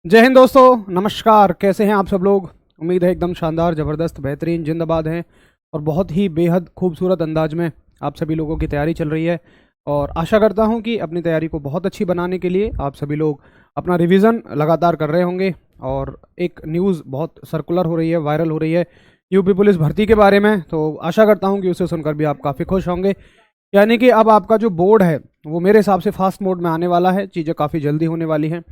जय हिंद दोस्तों, नमस्कार। कैसे हैं आप सब लोग? उम्मीद है एकदम शानदार, ज़बरदस्त, बेहतरीन, जिंदाबाद हैं और बहुत ही बेहद खूबसूरत अंदाज में आप सभी लोगों की तैयारी चल रही है। और आशा करता हूं कि अपनी तैयारी को बहुत अच्छी बनाने के लिए आप सभी लोग अपना रिवीजन लगातार कर रहे होंगे। और एक न्यूज़ बहुत सर्कुलर हो रही है, वायरल हो रही है यूपी पुलिस भर्ती के बारे में, तो आशा करता हूँ कि उसे सुनकर भी आप काफ़ी खुश होंगे। यानी कि अब आपका जो बोर्ड है वो मेरे हिसाब से फास्ट मोड में आने वाला है, चीज़ें काफ़ी जल्दी होने वाली हैं।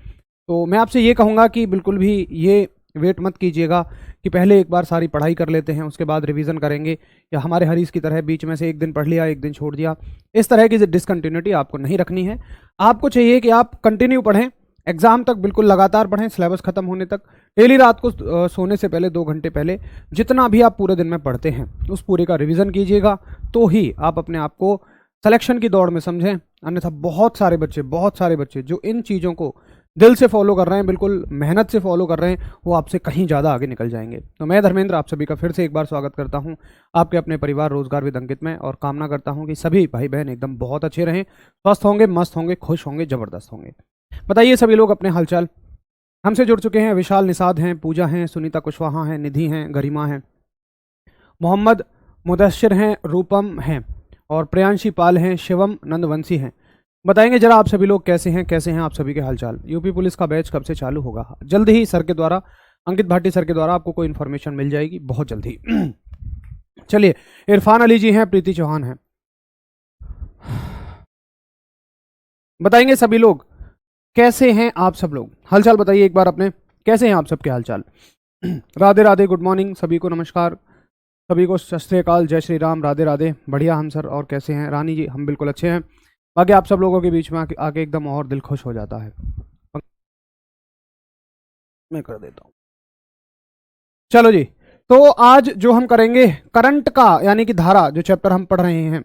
तो मैं आपसे ये कहूँगा कि बिल्कुल भी ये वेट मत कीजिएगा कि पहले एक बार सारी पढ़ाई कर लेते हैं उसके बाद रिवीजन करेंगे, या हमारे हरीश की तरह बीच में से एक दिन पढ़ लिया एक दिन छोड़ दिया। इस तरह की डिसकंटिन्यूटी आपको नहीं रखनी है। आपको चाहिए कि आप कंटिन्यू पढ़ें, एग्जाम तक बिल्कुल लगातार पढ़ें, सिलेबस खत्म होने तक। डेली रात को सोने से पहले 2 घंटे पहले जितना भी आप पूरे दिन में पढ़ते हैं उस पूरे का रिवीजन कीजिएगा, तो ही आप अपने आप को सिलेक्शन की दौड़ में समझें। अन्यथा बहुत सारे बच्चे जो इन चीज़ों को दिल से फॉलो कर रहे हैं, बिल्कुल मेहनत से फॉलो कर रहे हैं, वो आपसे कहीं ज़्यादा आगे निकल जाएंगे। तो मैं धर्मेंद्र आप सभी का फिर से एक बार स्वागत करता हूं आपके अपने परिवार रोजगार विद अंकित में, और कामना करता हूं कि सभी भाई बहन एकदम बहुत अच्छे रहें, स्वस्थ होंगे, मस्त होंगे, खुश होंगे, ज़बरदस्त होंगे। बताइए सभी लोग अपने हालचाल। हमसे जुड़ चुके हैं विशाल निषाद हैं, पूजा हैं, सुनीता कुशवाहा हैं, निधि हैं, गरिमा हैं, मोहम्मद मुदस्सिर हैं, रूपम हैं और प्रियांशी पाल हैं, शिवम नंदवंशी हैं। बताएंगे जरा आप सभी लोग कैसे हैं आप सभी के हालचाल। यूपी पुलिस का बैच कब से चालू होगा? जल्द ही सर के द्वारा, अंकित भाटी सर के द्वारा आपको कोई इन्फॉर्मेशन मिल जाएगी बहुत जल्दी। चलिए, इरफान अली जी हैं, प्रीति चौहान हैं। बताएंगे सभी लोग कैसे हैं आप सब लोग, हालचाल बताइए एक बार अपने, कैसे हैं आप सबके हालचाल। राधे राधे, गुड मॉर्निंग सभी को, नमस्कार सभी को, सत श्री अकाल, जय श्री राम, राधे राधे। बढ़िया हम सर, और कैसे हैं? रानी जी हम बिल्कुल अच्छे हैं। बाकी आप सब लोगों के बीच में आके एकदम और दिल खुश हो जाता है। मैं कर देता हूँ। चलो जी, तो आज जो हम करेंगे करंट का, यानी कि धारा, जो चैप्टर हम पढ़ रहे हैं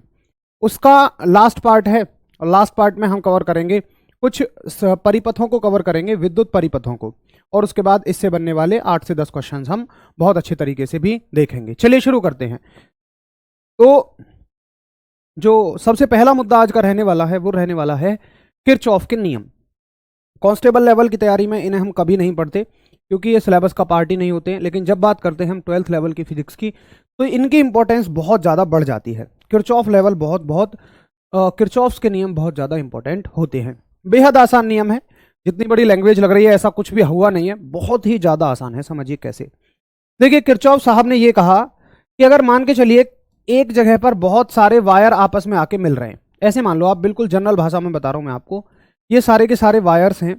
उसका लास्ट पार्ट है। और लास्ट पार्ट में हम कवर करेंगे कुछ परिपथों को, कवर करेंगे विद्युत परिपथों को, और उसके बाद इससे बनने वाले 8 से 10 क्वेश्चंस हम बहुत अच्छे तरीके से भी देखेंगे। चलिए शुरू करते हैं। तो जो सबसे पहला मुद्दा आज का रहने वाला है वो रहने वाला है किरचॉफ के नियम। कांस्टेबल लेवल की तैयारी में इन्हें हम कभी नहीं पढ़ते क्योंकि ये सिलेबस का पार्ट ही नहीं होते हैं, लेकिन जब बात करते हैं हम 12th लेवल की फिजिक्स की तो इनकी इंपॉर्टेंस बहुत ज़्यादा बढ़ जाती है। किरचॉफ लेवल किरचॉफ्स के नियम बहुत ज़्यादा इंपॉर्टेंट होते हैं। बेहद आसान नियम है, जितनी बड़ी लैंग्वेज लग रही है ऐसा कुछ भी हुआ नहीं है, बहुत ही ज़्यादा आसान है। समझिए कैसे। देखिए, किरचॉफ साहब ने ये कहा कि अगर मान के चलिए एक जगह पर बहुत सारे वायर आपस में आके मिल रहे हैं, ऐसे मान लो, आप बिल्कुल जनरल भाषा में बता रहा हूं मैं आपको, ये सारे के सारे वायर्स हैं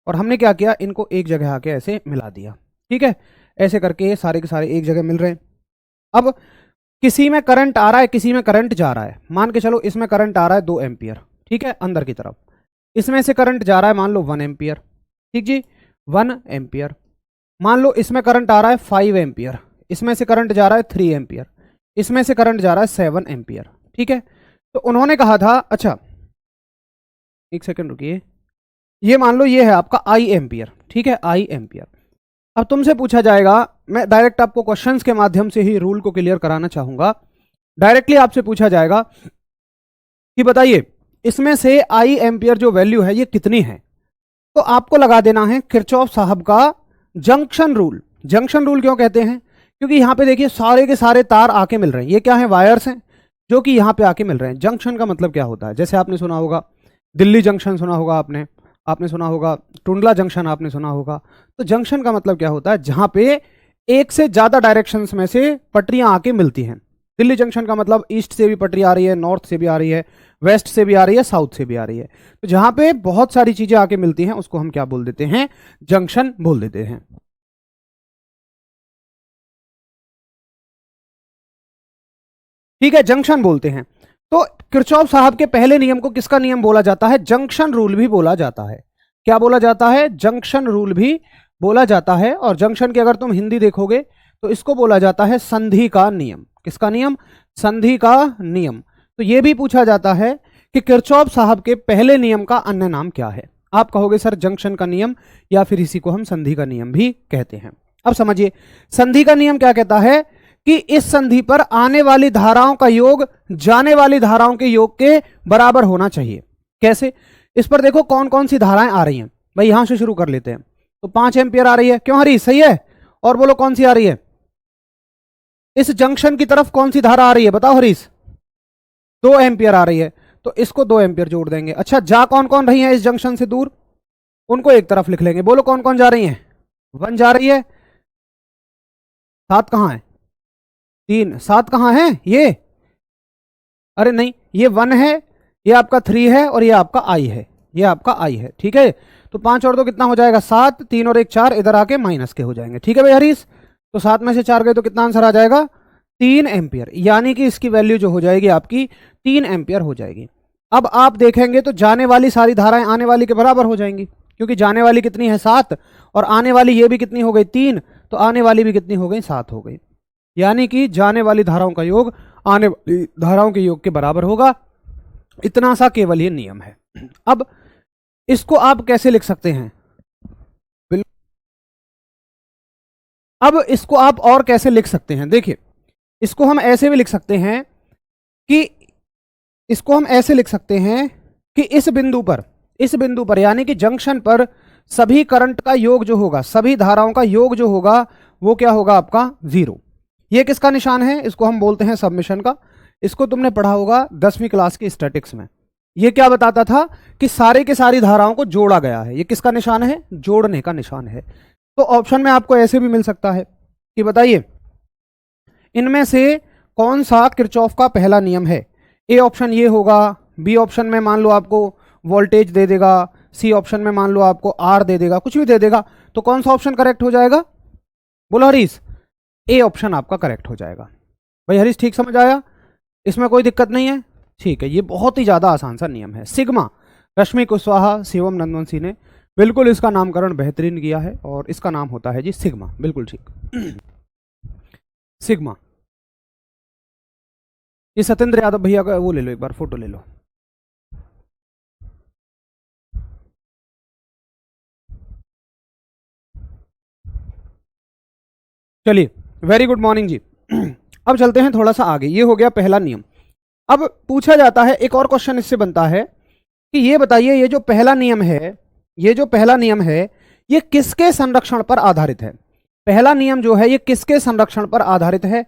और हमने क्या किया, इनको एक जगह आके ऐसे मिला दिया। ठीक है, ऐसे करके ये सारे के सारे एक जगह मिल रहे हैं। अब किसी में करंट आ रहा है, किसी में करंट जा रहा है। मान के चलो इसमें करंट आ रहा है 2 एम्पियर, ठीक है, अंदर की तरफ। इसमें से करंट जा रहा है मान लो 1 एम्पियर, ठीक जी, 1 एम्पियर। मान लो इसमें करंट आ रहा है 5 एम्पियर, इसमें से करंट जा रहा है 3 एम्पियर, इसमें से करंट जा रहा है 7 एम्पियर। ठीक है, तो उन्होंने कहा था, अच्छा एक सेकंड रुकिए, ये मान लो ये है आपका आई एम्पियर, ठीक है, आई एम्पियर। अब तुमसे पूछा जाएगा, मैं डायरेक्ट आपको क्वेश्चंस के माध्यम से ही रूल को क्लियर कराना चाहूंगा। डायरेक्टली आपसे पूछा जाएगा कि बताइए इसमें से आई एम्पियर जो वैल्यू है ये कितनी है, तो आपको लगा देना है किरचॉफ साहब का जंक्शन रूल। जंक्शन रूल क्यों कहते हैं? क्योंकि यहाँ पे देखिए सारे के सारे तार आके मिल रहे हैं, ये क्या है, वायर्स हैं जो कि यहाँ पे आके मिल रहे हैं। जंक्शन का मतलब क्या होता है? जैसे आपने सुना होगा दिल्ली जंक्शन, सुना होगा आपने सुना होगा टुंडला जंक्शन, आपने सुना होगा। तो जंक्शन का मतलब क्या होता है? जहां पे एक से ज्यादा डायरेक्शंस में से पटरियां आके मिलती हैं। दिल्ली जंक्शन का मतलब ईस्ट से भी पटरी आ रही है, नॉर्थ से भी आ रही है, वेस्ट से भी आ रही है, साउथ से भी आ रही है। तो जहां पे बहुत सारी चीजें आके मिलती हैं उसको हम क्या बोल देते हैं? जंक्शन बोल देते हैं। ठीक है, जंक्शन बोलते हैं। तो किरचॉफ साहब के पहले नियम को किसका नियम बोला जाता है? जंक्शन रूल भी बोला जाता है। क्या बोला जाता है? जंक्शन रूल भी बोला जाता है। और जंक्शन की अगर तुम हिंदी देखोगे तो इसको बोला जाता है संधि का नियम। किसका नियम? संधि का नियम। तो यह भी पूछा जाता है कि किरचॉफ साहब के पहले नियम का अन्य नाम क्या है। आप कहोगे सर जंक्शन का नियम, या फिर इसी को हम संधि का नियम भी कहते हैं। अब समझिए, संधि का नियम क्या कहता है कि इस संधि पर आने वाली धाराओं का योग जाने वाली धाराओं के योग के बराबर होना चाहिए। कैसे? इस पर देखो कौन कौन सी धाराएं आ रही हैं। भाई यहां से शुरू कर लेते हैं। तो 5 एम्पियर आ रही है। क्यों हरीश? सही है। और बोलो कौन सी आ रही है? इस जंक्शन की तरफ कौन सी धारा आ रही है बताओ हरीश? 2 एम्पियर आ रही है, तो इसको 2 एम्पियर जोड़ देंगे। अच्छा, जा कौन कौन रही है इस जंक्शन से दूर? उनको एक तरफ लिख लेंगे। बोलो कौन कौन जा रही है? 1 जा रही है। 7 कहां है? 3। 7 कहां है? ये, अरे नहीं, ये 1 है, ये आपका 3 है, और ये आपका आई है, ये आपका आई है। ठीक है, तो 5 और 2 कितना हो जाएगा? 7। 3 और 1 4, इधर आके माइनस के हो जाएंगे। ठीक है भाई हरीश, तो 7 में से 4 गए तो कितना आंसर आ जाएगा? 3 एम्पियर। यानी कि इसकी वैल्यू जो हो जाएगी आपकी 3 एम्पियर हो जाएगी। अब आप देखेंगे तो जाने वाली सारी धाराएं आने वाली के बराबर हो जाएंगी, क्योंकि जाने वाली कितनी है? 7, और आने वाली ये भी कितनी हो गई? 3, तो आने वाली भी कितनी हो गई? 7 हो गई। यानी कि जाने वाली धाराओं का योग आने वाली धाराओं के योग के बराबर होगा। इतना सा केवल ये नियम है। अब इसको आप कैसे लिख सकते हैं? अब इसको आप और कैसे लिख सकते हैं? देखिए, इसको हम ऐसे भी लिख सकते हैं कि इसको हम ऐसे लिख सकते हैं कि इस बिंदु पर यानी कि जंक्शन पर सभी करंट का योग जो होगा, सभी धाराओं का योग जो होगा, वो क्या होगा? आपका 0। ये किसका निशान है? इसको हम बोलते हैं सबमिशन का। इसको तुमने पढ़ा होगा 10वीं क्लास की स्टैटिक्स में। ये क्या बताता था कि सारे के सारी धाराओं को जोड़ा गया है। ये किसका निशान है? जोड़ने का निशान है। तो ऑप्शन में आपको ऐसे भी मिल सकता है कि बताइए इनमें से कौन सा किरचॉफ का पहला नियम है? ए ऑप्शन ये होगा, बी ऑप्शन में मान लो आपको वोल्टेज दे देगा, सी ऑप्शन में मान लो आपको आर दे देगा, कुछ भी दे देगा, तो कौन सा ऑप्शन करेक्ट हो जाएगा? बोलो हरीश। ए ऑप्शन आपका करेक्ट हो जाएगा। भाई हरीश ठीक समझ आया? इसमें कोई दिक्कत नहीं है? ठीक है, ये बहुत ही ज्यादा आसान सा नियम है। सिग्मा, रश्मि कुशवाहा, शिवम नंदवंशी ने बिल्कुल इसका नामकरण बेहतरीन किया है, और इसका नाम होता है जी सिग्मा। बिल्कुल ठीक, सिग्मा। ये सत्येंद्र यादव भैया का वो ले लो, एक बार फोटो ले लो। चलिए, वेरी गुड मॉर्निंग जी। अब चलते हैं थोड़ा सा आगे। ये हो गया पहला नियम। अब पूछा जाता है, एक और क्वेश्चन इससे बनता है कि ये बताइए, ये जो पहला नियम है, ये किसके संरक्षण पर आधारित है? पहला नियम जो है ये किसके संरक्षण पर आधारित है?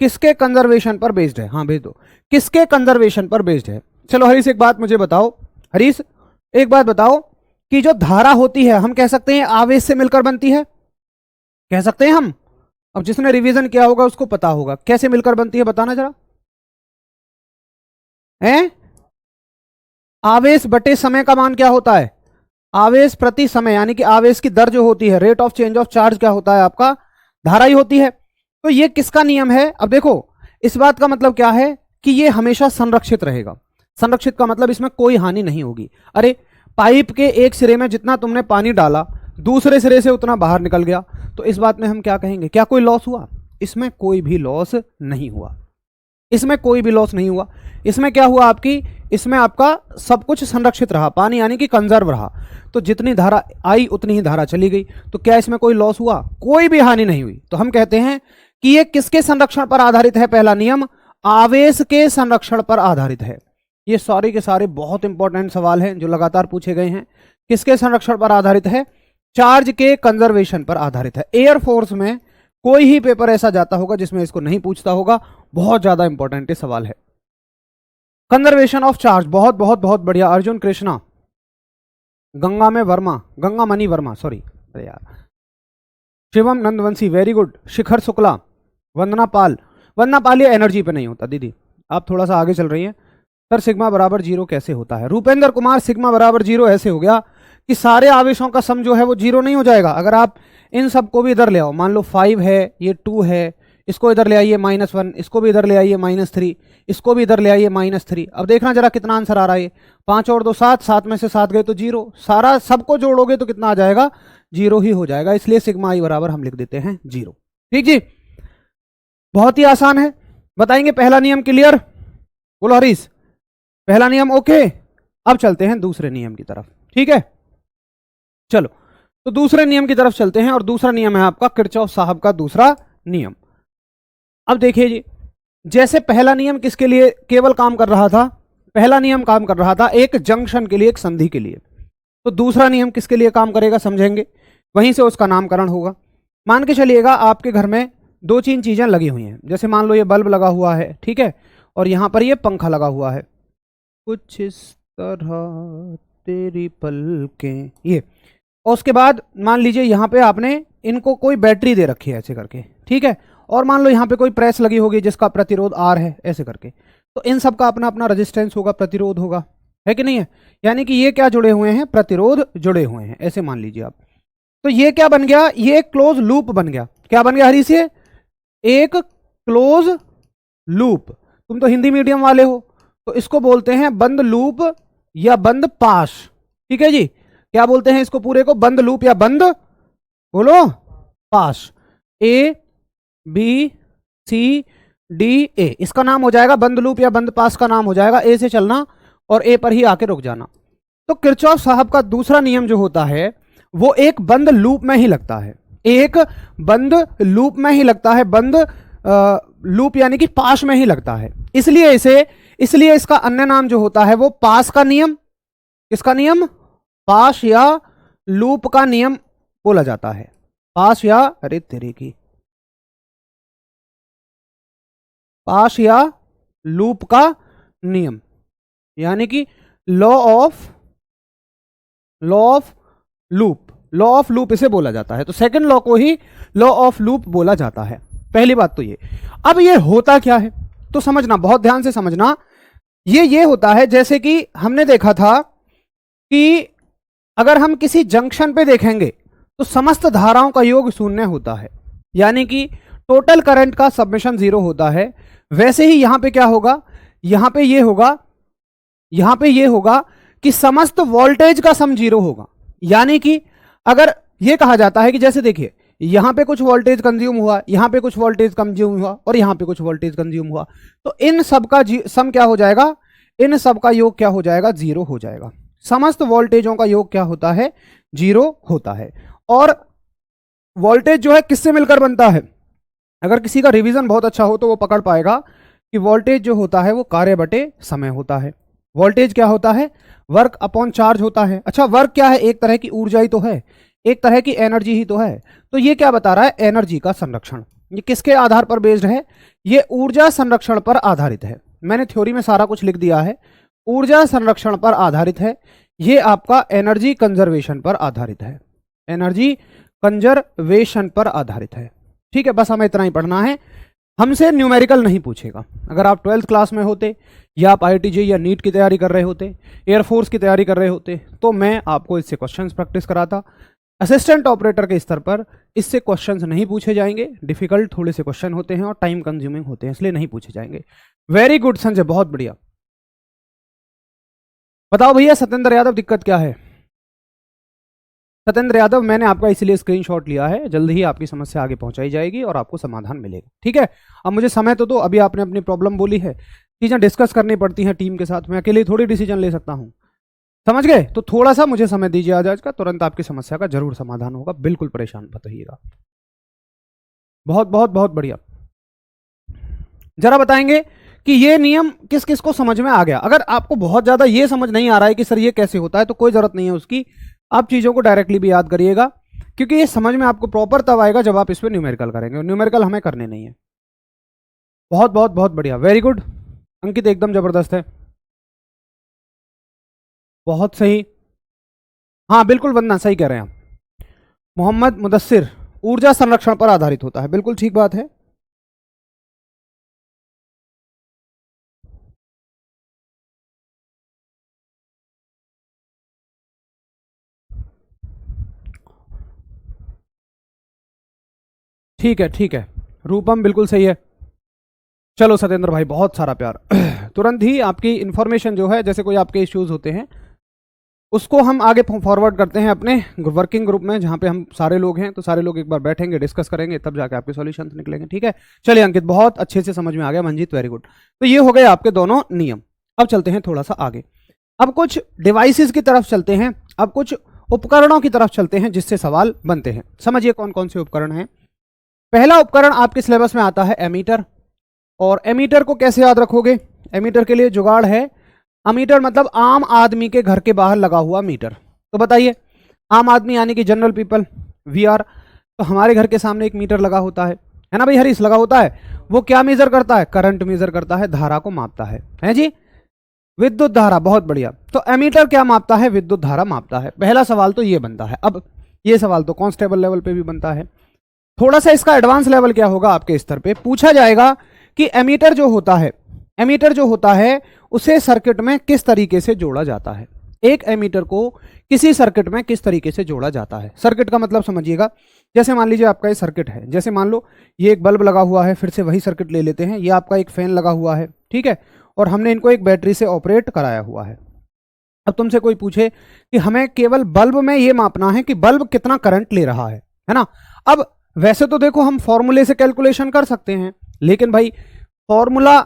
किसके कंजर्वेशन पर बेस्ड है? हाँ भेज दो, किसके कंजर्वेशन पर बेस्ड है? चलो हरीश एक बात मुझे बताओ, हरीश एक बात बताओ कि जो धारा होती है हम कह सकते हैं आवेश से मिलकर बनती है, कह सकते हैं हम? अब जिसने रिवीजन किया होगा उसको पता होगा कैसे मिलकर बनती है, बताना जरा। हैं? आवेश बटे समय का मान क्या होता है? आवेश प्रति समय, यानी कि आवेश की दर जो होती है, rate of change of charge, क्या होता है आपका? धारा ही होती है। तो ये किसका नियम है? अब देखो, इस बात का मतलब क्या है कि ये हमेशा संरक्षित रहेगा। संरक्षित का मतलब इसमें कोई हानि नहीं होगी। अरे पाइप के एक सिरे में जितना तुमने पानी डाला, दूसरे सिरे से उतना बाहर निकल गया, तो इस बात में हम क्या कहेंगे? क्या कोई लॉस हुआ? इसमें कोई भी लॉस नहीं हुआ। इसमें कोई भी लॉस नहीं हुआ। इसमें क्या हुआ आपकी? इसमें आपका सब कुछ संरक्षित रहा, पानी यानी कि कंजर्व रहा। तो जितनी धारा आई उतनी ही धारा चली गई। तो क्या इसमें कोई लॉस हुआ? कोई भी हानि नहीं हुई। तो हम कहते हैं कि ये किसके संरक्षण पर आधारित है? पहला नियम आवेश के संरक्षण पर आधारित है। ये सारे के सारे बहुत इंपॉर्टेंट सवाल हैं जो लगातार पूछे गए हैं। किसके संरक्षण पर आधारित है? चार्ज के कंजर्वेशन पर आधारित है। एयरफोर्स में कोई ही पेपर ऐसा जाता होगा जिसमें इसको नहीं पूछता होगा। बहुत ज्यादा इंपॉर्टेंट सवाल है। कंजर्वेशन ऑफ चार्ज, बहुत बहुत बहुत बढ़िया। अर्जुन कृष्णा, गंगा मणि वर्मा, सॉरी अरे यार, शिवम नंदवंशी, वेरी गुड। शिखर शुक्ला, वंदना पाल ये एनर्जी पे नहीं होता दीदी, आप थोड़ा सा आगे चल रही हैं। सर सिग्मा बराबर 0 कैसे होता है? रूपेंद्र कुमार, सिग्मा बराबर 0 ऐसे हो गया कि सारे आवेशों का सम जो है वो 0 नहीं हो जाएगा। अगर आप इन सबको भी इधर ले आओ, मान लो 5 है, ये 2 है, इसको इधर ले आइए -1, इसको भी इधर ले आइए -3, इसको भी इधर ले आइए -3। अब देखना जरा कितना आंसर आ रहा है। 5 और 2 7, 7 में से 7 गए तो 0। सारा सबको जोड़ोगे तो कितना आ जाएगा? 0 ही हो जाएगा। इसलिए सिग्मा आई बराबर हम लिख देते हैं 0। ठीक जी, बहुत ही आसान है। बताएंगे पहला नियम क्लियर? बोलो हरीश, पहला नियम ओके। अब चलते हैं दूसरे नियम की तरफ। ठीक है, चलो तो दूसरे नियम की तरफ चलते हैं, और दूसरा नियम है आपका किरचॉफ साहब का दूसरा नियम। अब देखिए जी, जैसे पहला नियम किसके लिए केवल काम कर रहा था? पहला नियम काम कर रहा था एक जंक्शन के लिए, एक संधि के लिए। तो दूसरा नियम किसके लिए काम करेगा समझेंगे। वहीं से उसका नामकरण होगा। मान के चलिएगा आपके घर में 2-3 चीज़ें लगी हुई हैं, जैसे मान लो ये बल्ब लगा हुआ है, ठीक है, और यहाँ पर ये पंखा लगा हुआ है, कुछ इस तरह तेरी पलकें, ये। और उसके बाद मान लीजिए यहाँ पे आपने इनको कोई बैटरी दे रखी है ऐसे करके, ठीक है, और मान लो यहाँ पे कोई प्रेस लगी होगी जिसका प्रतिरोध R है ऐसे करके, तो इन सब का अपना अपना रेजिस्टेंस होगा, प्रतिरोध होगा, है कि नहीं है। यानी कि ये क्या जुड़े हुए हैं, प्रतिरोध जुड़े हुए हैं, ऐसे मान लीजिए आप। तो ये क्या बन गया, ये एक क्लोज लूप बन गया। क्या बन गया हरी से, एक क्लोज लूप। तुम तो हिंदी मीडियम वाले हो, तो इसको बोलते हैं बंद लूप या बंद पाश, ठीक है जी। क्या बोलते हैं इसको पूरे को, बंद लूप या बंद, बोलो, पाश। A B C D A, इसका नाम हो जाएगा बंद लूप या बंद पास का नाम हो जाएगा। A से चलना और A पर ही आके रुक जाना। तो किरचॉफ साहब का दूसरा नियम जो होता है वो एक बंद लूप में ही लगता है, एक बंद लूप में ही लगता है, बंद लूप यानी कि पास में ही लगता है। इसलिए इसका अन्य नाम जो होता है वो पास का नियम, किसका नियम, पास या लूप का नियम बोला जाता है। पास या, अरे तेरे की, पास या लूप का नियम, यानी कि law of loop, law of loop इसे बोला जाता है। तो सेकंड लॉ को ही लॉ ऑफ लूप बोला जाता है। पहली बात तो ये। अब ये होता क्या है तो समझना, बहुत ध्यान से समझना। ये होता है जैसे कि हमने देखा था कि अगर हम किसी जंक्शन पे देखेंगे तो समस्त धाराओं का योग शून्य होता है, यानी कि टोटल करंट का सबमिशन 0 होता है। वैसे ही यहां पे क्या होगा, यहां पे ये होगा कि समस्त वोल्टेज का सम 0 होगा। यानी कि अगर ये कहा जाता है कि जैसे देखिए यहां पे कुछ वोल्टेज कंज्यूम हुआ, यहां पे कुछ वोल्टेज कंज्यूम हुआ और यहां पे कुछ वोल्टेज कंज्यूम हुआ, तो इन सब का सम क्या हो जाएगा, इन सब का योग क्या हो जाएगा, 0 हो जाएगा। समस्त वोल्टेजों का योग क्या होता है, 0 होता है। और वोल्टेज जो है किससे मिलकर बनता है, अगर किसी का रिवीजन बहुत अच्छा हो तो वो पकड़ पाएगा कि वोल्टेज जो होता है वो कार्य बटे समय होता है। वोल्टेज क्या होता है, वर्क अपॉन चार्ज होता है। अच्छा, वर्क क्या है, एक तरह की ऊर्जा ही तो है, एक तरह की एनर्जी ही तो है। तो ये क्या बता रहा है, एनर्जी का संरक्षण। ये किसके आधार पर बेस्ड है, ये ऊर्जा संरक्षण पर आधारित है। मैंने थ्योरी में सारा कुछ लिख दिया है, ऊर्जा संरक्षण पर आधारित है। ये आपका एनर्जी कंजर्वेशन पर आधारित है, एनर्जी कंजर्वेशन पर आधारित है। ठीक है, बस हमें इतना ही पढ़ना है, हमसे न्यूमेरिकल नहीं पूछेगा। अगर आप 12th क्लास में होते या आप IIT या नीट की तैयारी कर रहे होते, एयरफोर्स की तैयारी कर रहे होते, तो मैं आपको इससे क्वेश्चंस प्रैक्टिस कराता। असिस्टेंट ऑपरेटर के स्तर पर इससे क्वेश्चंस नहीं पूछे जाएंगे, डिफिकल्ट थोड़े से क्वेश्चन होते हैं और टाइम कंज्यूमिंग होते हैं, इसलिए नहीं पूछे जाएंगे। वेरी गुड संजय, बहुत बढ़िया। बताओ भैया सत्येंद्र यादव, दिक्कत क्या है। सत्येंद्र यादव, मैंने आपका इसलिए स्क्रीनशॉट लिया है, जल्द ही आपकी समस्या आगे पहुंचाई जाएगी और आपको समाधान मिलेगा। ठीक है, अब मुझे समय तो दो, अभी आपने अपनी प्रॉब्लम बोली है, चीजें डिस्कस करनी पड़ती हैं टीम के साथ, मैं अकेले थोड़ी डिसीजन ले सकता हूं, समझ गए। तो थोड़ा सा मुझे समय दीजिए आज का, तुरंत आपकी समस्या का जरूर समाधान होगा, बिल्कुल परेशान मत रहिएगा। बहुत बहुत बहुत बढ़िया। जरा बताएंगे कि ये नियम किस किस को समझ में आ गया। अगर आपको बहुत ज्यादा ये समझ नहीं आ रहा है कि सर ये कैसे होता है, तो कोई जरूरत नहीं है उसकी, आप चीजों को डायरेक्टली भी याद करिएगा, क्योंकि ये समझ में आपको प्रॉपर तब आएगा जब आप इस पर न्यूमेरिकल करेंगे। न्यूमेरिकल हमें करने नहीं है। बहुत बहुत बहुत बढ़िया, वेरी गुड। अंकित एकदम जबरदस्त है, बहुत सही। हाँ बिल्कुल वंदना, सही कह रहे हैं आप। मोहम्मद मुदस्सिर, ऊर्जा संरक्षण पर आधारित होता है, बिल्कुल ठीक बात है। ठीक है ठीक है, रूपम बिल्कुल सही है। चलो सत्येंद्र भाई, बहुत सारा प्यार। तुरंत ही आपकी इंफॉर्मेशन जो है, जैसे कोई आपके इश्यूज होते हैं उसको हम आगे फॉरवर्ड करते हैं अपने वर्किंग ग्रुप में, जहां पे हम सारे लोग हैं, तो सारे लोग एक बार बैठेंगे, डिस्कस करेंगे, तब जाके आपके सॉल्यूशंस निकलेंगे। ठीक है, चलिए अंकित, बहुत अच्छे से समझ में आ गया। Manjeet, very good. तो ये हो गए आपके दोनों नियम। अब चलते हैं थोड़ा सा आगे, अब कुछ डिवाइसेस की तरफ चलते हैं, अब कुछ उपकरणों की तरफ चलते हैं जिससे सवाल बनते हैं। समझिए कौन कौन से उपकरण हैं। पहला उपकरण आपके सिलेबस में आता है एमीटर। और एमीटर को कैसे याद रखोगे, एमीटर के लिए जुगाड़ है। अमीटर मतलब आम आदमी के घर के बाहर लगा हुआ मीटर। तो बताइए, आम आदमी यानी कि जनरल पीपल, VR। तो हमारे घर के सामने एक मीटर लगा होता है ना भाई हरीश, लगा होता है। वो क्या मेजर करता है? करंट मेजर करता है, धारा को मापता है जी, विद्युत धारा। बहुत बढ़िया। तो एमीटर क्या मापता है? विद्युत धारा मापता है। पहला सवाल तो ये बनता है। अब ये सवाल तो कांस्टेबल लेवल पे भी बनता है। थोड़ा सा इसका एडवांस लेवल क्या होगा आपके स्तर पे, पूछा जाएगा कि एमीटर जो होता है उसे सर्किट में किस तरीके से जोड़ा जाता है। एक एमीटर को किसी सर्किट में किस तरीके से जोड़ा जाता है। सर्किट का मतलब समझिएगा, जैसे मान लीजिए आपका ये सर्किट है, जैसे मान लो ये एक बल्ब लगा हुआ है, फिर से वही सर्किट ले लेते हैं, ये आपका एक फैन लगा हुआ है, ठीक है, और हमने इनको एक बैटरी से ऑपरेट कराया हुआ है। अब तुमसे कोई पूछे कि हमें केवल बल्ब में ये मापना है कि बल्ब कितना करंट ले रहा है ना। अब वैसे तो देखो हम फॉर्मूले से कैलकुलेशन कर सकते हैं, लेकिन भाई फॉर्मूला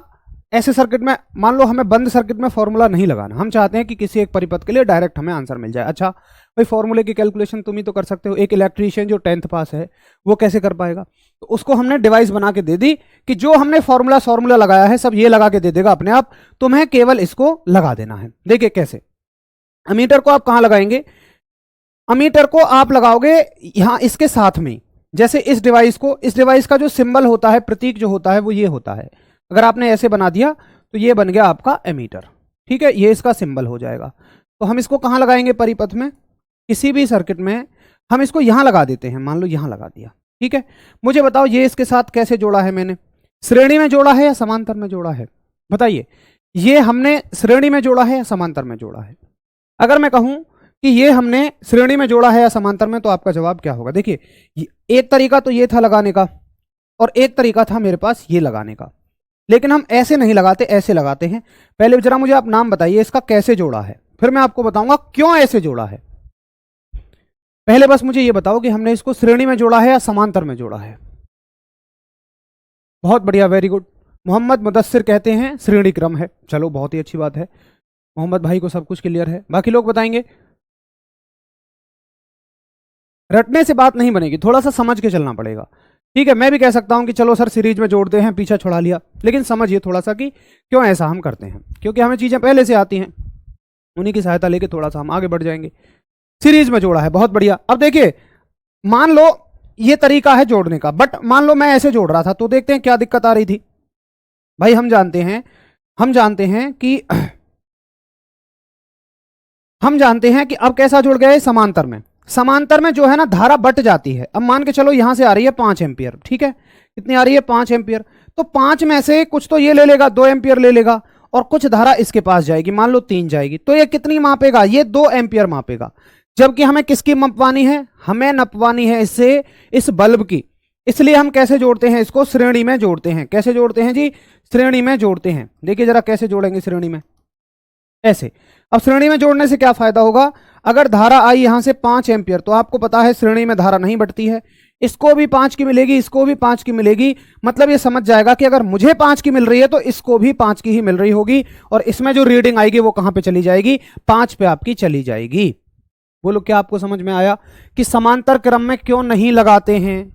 ऐसे सर्किट में, मान लो हमें बंद सर्किट में फॉर्मूला नहीं लगाना, हम चाहते हैं कि किसी एक परिपथ के लिए डायरेक्ट हमें आंसर मिल जाए। अच्छा भाई फॉर्मूले की कैलकुलेशन तुम ही तो कर सकते हो, एक इलेक्ट्रीशियन जो 10th पास है वो कैसे कर पाएगा? तो उसको हमने डिवाइस बना के दे दी कि जो हमने फॉर्मूला लगाया है सब ये लगा के दे देगा अपने आप, तुम्हें केवल इसको लगा देना है। देखिए कैसे, अमीटर को आप कहां लगाएंगे? अमीटर को आप लगाओगे यहां इसके साथ में, जैसे इस डिवाइस का जो सिंबल होता है, प्रतीक जो होता है वो ये होता है। अगर आपने ऐसे बना दिया तो ये बन गया आपका एमीटर, ठीक है, ये इसका सिंबल हो जाएगा। तो हम इसको कहां लगाएंगे? परिपथ में, किसी भी सर्किट में हम इसको यहां लगा देते हैं, मान लो यहां लगा दिया, ठीक है। मुझे बताओ ये इसके साथ कैसे जोड़ा है मैंने? श्रेणी में जोड़ा है या समांतर में जोड़ा है? बताइए, ये हमने श्रेणी में जोड़ा है या समांतर में जोड़ा है? अगर मैं कहूं कि ये हमने श्रेणी में जोड़ा है या समांतर में, तो आपका जवाब क्या होगा? देखिए एक तरीका तो ये था लगाने का, और एक तरीका था मेरे पास ये लगाने का, लेकिन हम ऐसे नहीं लगाते, ऐसे लगाते हैं। पहले जरा मुझे आप नाम बताइए इसका कैसे जोड़ा है, फिर मैं आपको बताऊंगा क्यों ऐसे जोड़ा है। पहले बस मुझे ये बताओ कि हमने इसको श्रेणी में जोड़ा है या समांतर में जोड़ा है। बहुत बढ़िया, वेरी गुड। मोहम्मद मुदस्सिर कहते हैं श्रेणी क्रम है। चलो बहुत ही अच्छी बात है, मोहम्मद भाई को सब कुछ क्लियर है। बाकी लोग बताएंगे? रटने से बात नहीं बनेगी, थोड़ा सा समझ के चलना पड़ेगा, ठीक है। मैं भी कह सकता हूं कि चलो सर सीरीज में जोड़ते हैं, पीछा छुड़ा लिया, लेकिन समझिए थोड़ा सा कि क्यों ऐसा हम करते हैं, क्योंकि हमें चीजें पहले से आती हैं, उन्हीं की सहायता लेके थोड़ा सा हम आगे बढ़ जाएंगे। सीरीज में जोड़ा है, बहुत बढ़िया। अब देखिए मान लो ये तरीका है जोड़ने का, बट मान लो मैं ऐसे जोड़ रहा था, तो देखते हैं क्या दिक्कत आ रही थी। भाई हम जानते हैं कि अब कैसा जुड़ गया है? समांतर में। समांतर में जो है ना धारा बट जाती है। अब मान के चलो यहां से आ रही है 5 एम्पियर, ठीक है, कितनी आ रही है? 5 एम्पियर। तो 5 में से कुछ तो ये ले लेगा, 2 एम्पियर ले लेगा, और कुछ धारा इसके पास जाएगी, मान लो 3 जाएगी। तो ये कितनी मापेगा? ये 2 एम्पियर मापेगा। जबकि हमें किसकी मपवानी है? हमें नपवानी है इससे इस बल्ब की। इसलिए हम कैसे जोड़ते हैं इसको? श्रेणी में जोड़ते हैं। कैसे जोड़ते हैं जी? श्रेणी में जोड़ते हैं। देखिए जरा कैसे जोड़ेंगे श्रेणी में, ऐसे। अब श्रेणी में जोड़ने से क्या फायदा होगा? अगर धारा आई यहां से 5 एम्पियर, तो आपको पता है श्रेणी में धारा नहीं बढ़ती है, इसको भी 5 की मिलेगी, इसको भी 5 की मिलेगी। मतलब ये समझ जाएगा कि अगर मुझे 5 की मिल रही है तो इसको भी 5 की ही मिल रही होगी, और इसमें जो रीडिंग आएगी वो कहां पे चली जाएगी? 5 पे आपकी चली जाएगी। बोलो क्या आपको समझ में आया कि समांतर क्रम में क्यों नहीं लगाते हैं?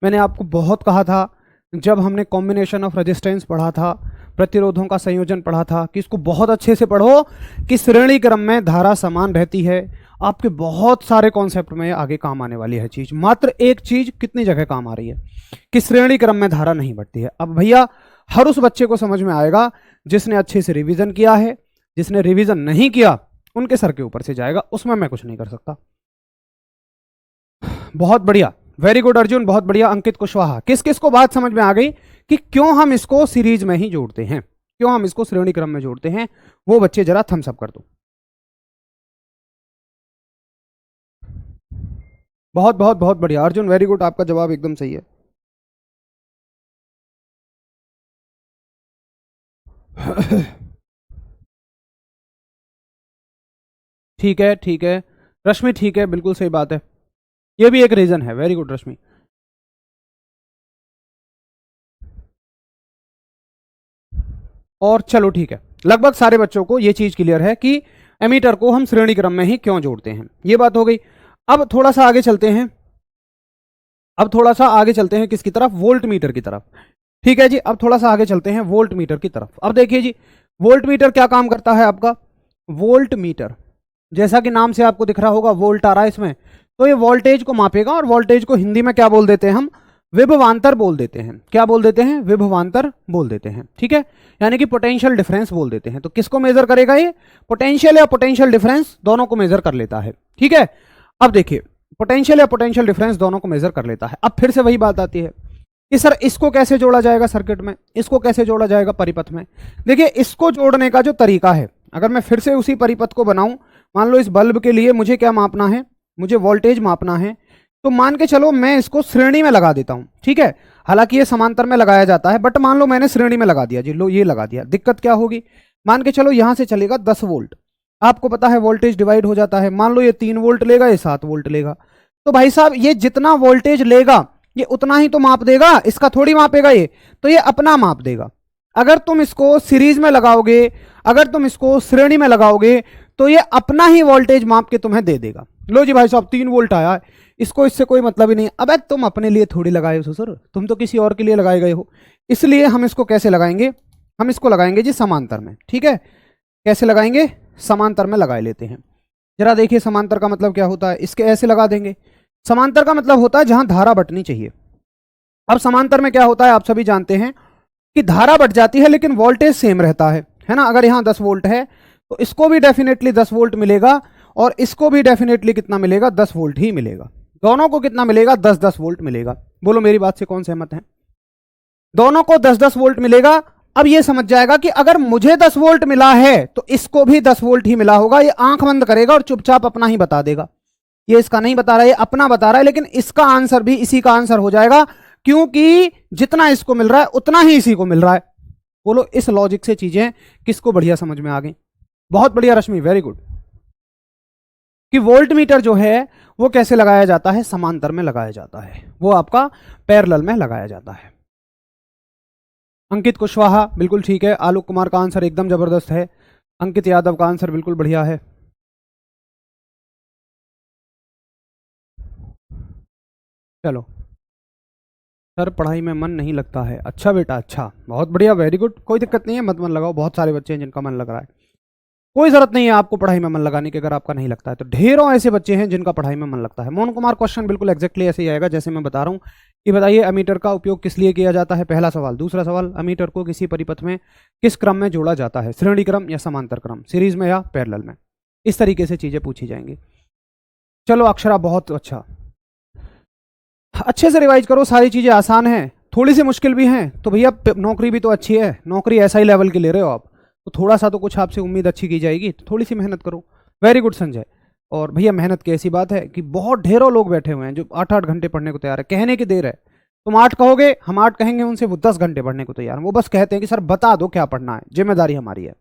मैंने आपको बहुत कहा था जब हमने कॉम्बिनेशन ऑफ रेजिस्टेंस पढ़ा था, प्रतिरोधों का संयोजन पढ़ा था, कि इसको बहुत अच्छे से पढ़ो कि श्रेणी क्रम में धारा समान रहती है। आपके बहुत सारे कॉन्सेप्ट में आगे काम आने वाली है चीज। मात्र एक चीज कितनी जगह काम आ रही है कि श्रेणी क्रम में धारा नहीं बढ़ती है। अब भैया हर उस बच्चे को समझ में आएगा जिसने अच्छे से रिवीजन किया है, जिसने रिवीजन नहीं किया उनके सर के ऊपर से जाएगा, उसमें मैं कुछ नहीं कर सकता। बहुत बढ़िया, वेरी गुड अर्जुन, बहुत बढ़िया। अंकित कुशवाहा, किस किस को बात समझ में आ गई कि क्यों हम इसको सीरीज में ही जोड़ते हैं, क्यों हम इसको श्रेणी क्रम में जोड़ते हैं? वो बच्चे जरा थम्स अप कर दो। बहुत बहुत बहुत बढ़िया अर्जुन, वेरी गुड, आपका जवाब एकदम सही है। ठीक है ठीक है रश्मि, ठीक है, बिल्कुल सही बात है, ये भी एक रीजन है। वेरी गुड रश्मि। और चलो ठीक है, लगभग सारे बच्चों को ये चीज क्लियर है कि एमीटर को हम श्रेणी क्रम में ही क्यों जोड़ते हैं। ये बात हो गई। अब थोड़ा सा आगे चलते हैं, किसकी तरफ? वोल्ट मीटर की तरफ। ठीक है जी, अब थोड़ा सा आगे चलते हैं वोल्ट मीटर की तरफ। अब देखिए जी, वोल्ट मीटर क्या काम करता है आपका? वोल्ट मीटर जैसा कि नाम से आपको दिख रहा होगा, वोल्ट आ रहा है इसमें, तो ये वोल्टेज को मापेगा, और वोल्टेज को हिंदी में क्या बोल देते हैं हम, विभवांतर बोल देते हैं। क्या बोल देते हैं, विभवांतर बोल देते हैं, ठीक है, यानी कि पोटेंशियल डिफरेंस बोल देते हैं। तो किसको मेजर करेगा ये, पोटेंशियल या पोटेंशियल डिफरेंस दोनों को मेजर कर लेता है, ठीक है। अब देखिए पोटेंशियल या पोटेंशियल डिफरेंस दोनों को मेजर कर लेता है। अब फिर से वही बात आती है कि सर इसको कैसे जोड़ा जाएगा सर्किट में, इसको कैसे जोड़ा जाएगा परिपथ में। देखिए इसको जोड़ने का जो तरीका है, अगर मैं फिर से उसी परिपथ को बनाऊं, मान लो इस बल्ब के लिए मुझे क्या मापना है, मुझे वोल्टेज मापना है, तो मान के चलो मैं इसको श्रेणी में लगा देता हूं, ठीक है। हालांकि ये समांतर में लगाया जाता है, बट मान लो मैंने श्रेणी में लगा दिया जी, लो ये लगा दिया। दिक्कत क्या होगी, मान के चलो यहां से चलेगा 10 वोल्ट, आपको पता है वोल्टेज डिवाइड हो जाता है। मान लो ये 3 वोल्ट लेगा, ये 7 वोल्ट लेगा, तो भाई साहब ये जितना वोल्टेज लेगा ये उतना ही तो माप देगा, इसका थोड़ी मापेगा ये, तो ये अपना माप देगा। अगर तुम इसको सीरीज में लगाओगे, अगर तुम इसको श्रेणी में लगाओगे, तो ये अपना ही वोल्टेज माप के तुम्हें दे देगा। लो जी भाई साहब 3 वोल्ट आया, इसको इससे कोई मतलब ही नहीं। अब तुम अपने लिए थोड़ी लगाए हो ससुर, तुम तो किसी और के लिए लगाए गए हो। इसलिए हम इसको कैसे लगाएंगे, हम इसको लगाएंगे जी समांतर में, ठीक है। कैसे लगाएंगे, समांतर में लगा लेते हैं। जरा देखिए समांतर का मतलब क्या होता है, इसके ऐसे लगा देंगे। समांतर का मतलब होता है जहां धारा बटनी चाहिए। अब समांतर में क्या होता है, आप सभी जानते हैं कि धारा बट जाती है लेकिन वोल्टेज सेम रहता है ना। अगर यहां 10 वोल्ट है तो इसको भी डेफिनेटली 10 वोल्ट मिलेगा, और इसको भी डेफिनेटली कितना मिलेगा, 10 वोल्ट ही मिलेगा। दोनों को कितना मिलेगा, 10-10 वोल्ट मिलेगा। बोलो मेरी बात से कौन सहमत है, दोनों को 10-10 वोल्ट मिलेगा। अब ये समझ जाएगा कि अगर मुझे 10 वोल्ट मिला है तो इसको भी 10 वोल्ट ही मिला होगा। ये आंख बंद करेगा और चुपचाप अपना ही बता देगा। ये इसका नहीं बता रहा है, ये अपना बता रहा है, लेकिन इसका आंसर भी इसी का आंसर हो जाएगा, क्योंकि जितना इसको मिल रहा है उतना ही इसी को मिल रहा है। बोलो इस लॉजिक से चीजें किसको बढ़िया समझ में आ गई, बहुत बढ़िया रश्मि, वेरी गुड। कि वोल्ट मीटर जो है वो कैसे लगाया जाता है, समांतर में लगाया जाता है, वो आपका पैरेलल में लगाया जाता है। अंकित कुशवाहा बिल्कुल ठीक है, आलोक कुमार का आंसर एकदम जबरदस्त है, अंकित यादव का आंसर बिल्कुल बढ़िया है। चलो सर पढ़ाई में मन नहीं लगता है, अच्छा बेटा अच्छा, बहुत बढ़िया, वेरी गुड, कोई दिक्कत नहीं है, मत मन लगाओ, बहुत सारे बच्चे हैं जिनका मन लग रहा है। कोई जरूरत नहीं है आपको पढ़ाई में मन लगाने की, अगर आपका नहीं लगता है तो ढेरों ऐसे बच्चे हैं जिनका पढ़ाई में मन लगता है। मोहन कुमार क्वेश्चन बिल्कुल एग्जैक्टली ऐसे ही आएगा जैसे मैं बता रहा हूँ कि बताइए अमीटर का उपयोग किस लिए किया जाता है, पहला सवाल। दूसरा सवाल, अमीटर को किसी परिपथ में किस क्रम में जोड़ा जाता है, श्रेणी क्रम या समांतर क्रम, सीरीज में या पैरेलल में। इस तरीके से चीजें पूछी जाएंगी। चलो अक्षरा बहुत अच्छा, अच्छे से रिवाइज करो, सारी चीजें आसान हैं, थोड़ी सी मुश्किल भी हैं। तो भैया नौकरी भी तो अच्छी है, नौकरी ऐसा ही लेवल की ले रहे हो आप, तो थोड़ा सा तो कुछ आपसे उम्मीद अच्छी की जाएगी, तो थोड़ी सी मेहनत करो। Very good Sanjay. और भैया मेहनत की ऐसी बात है कि बहुत ढेरों लोग बैठे हुए हैं जो 8-8 घंटे पढ़ने को तैयार है। कहने की देर है, तुम 8 कहोगे, हम 8 कहेंगे उनसे, वो 10 घंटे पढ़ने को तैयार है। वो बस कहते हैं कि सर बता दो क्या पढ़ना है, जिम्मेदारी हमारी है।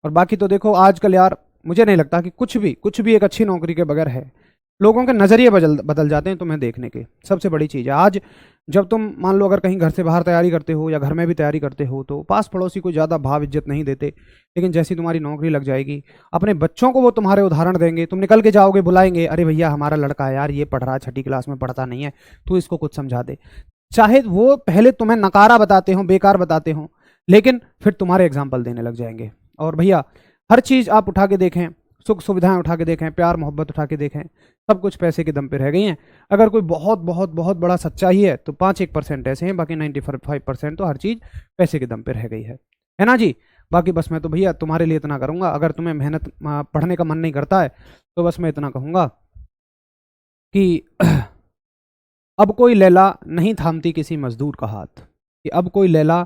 और बाकी तो देखो आजकल यार मुझे नहीं लगता कि कुछ भी एक अच्छी नौकरी के बगैर है। लोगों के नज़रिए बदल जाते हैं तुम्हें देखने के, सबसे बड़ी चीज़ है। आज जब तुम मान लो अगर कहीं घर से बाहर तैयारी करते हो या घर में भी तैयारी करते हो तो पास पड़ोसी को ज़्यादा भाव इज्जत नहीं देते, लेकिन जैसी तुम्हारी नौकरी लग जाएगी अपने बच्चों को वो तुम्हारे उदाहरण देंगे। तुम निकल के जाओगे, बुलाएंगे, अरे भैया हमारा लड़का है यार, ये पढ़ रहा है, 6ठी क्लास में, पढ़ता नहीं है, तू इसको कुछ समझा दे। चाहे वो पहले तुम्हें नकारा बताते हो, बेकार बताते हो, लेकिन फिर तुम्हारे एग्जाम्पल देने लग जाएंगे। और भैया हर चीज़ आप उठा के देखें, सुख सुविधाएं उठा के देखें, प्यार मोहब्बत उठा के देखें, सब कुछ पैसे के दम पे रह गई हैं। अगर कोई बहुत बहुत बहुत बड़ा सच्चाई है तो 5-1% ऐसे हैं, बाकी 95% तो हर चीज़ पैसे के दम पे रह गई है ना जी। बाकी बस मैं तो भैया तुम्हारे लिए इतना करूँगा, अगर तुम्हें मेहनत पढ़ने का मन नहीं करता है तो बस मैं इतना कहूँगा कि अब कोई लैला नहीं थामती किसी मजदूर का हाथ, कि अब कोई लैला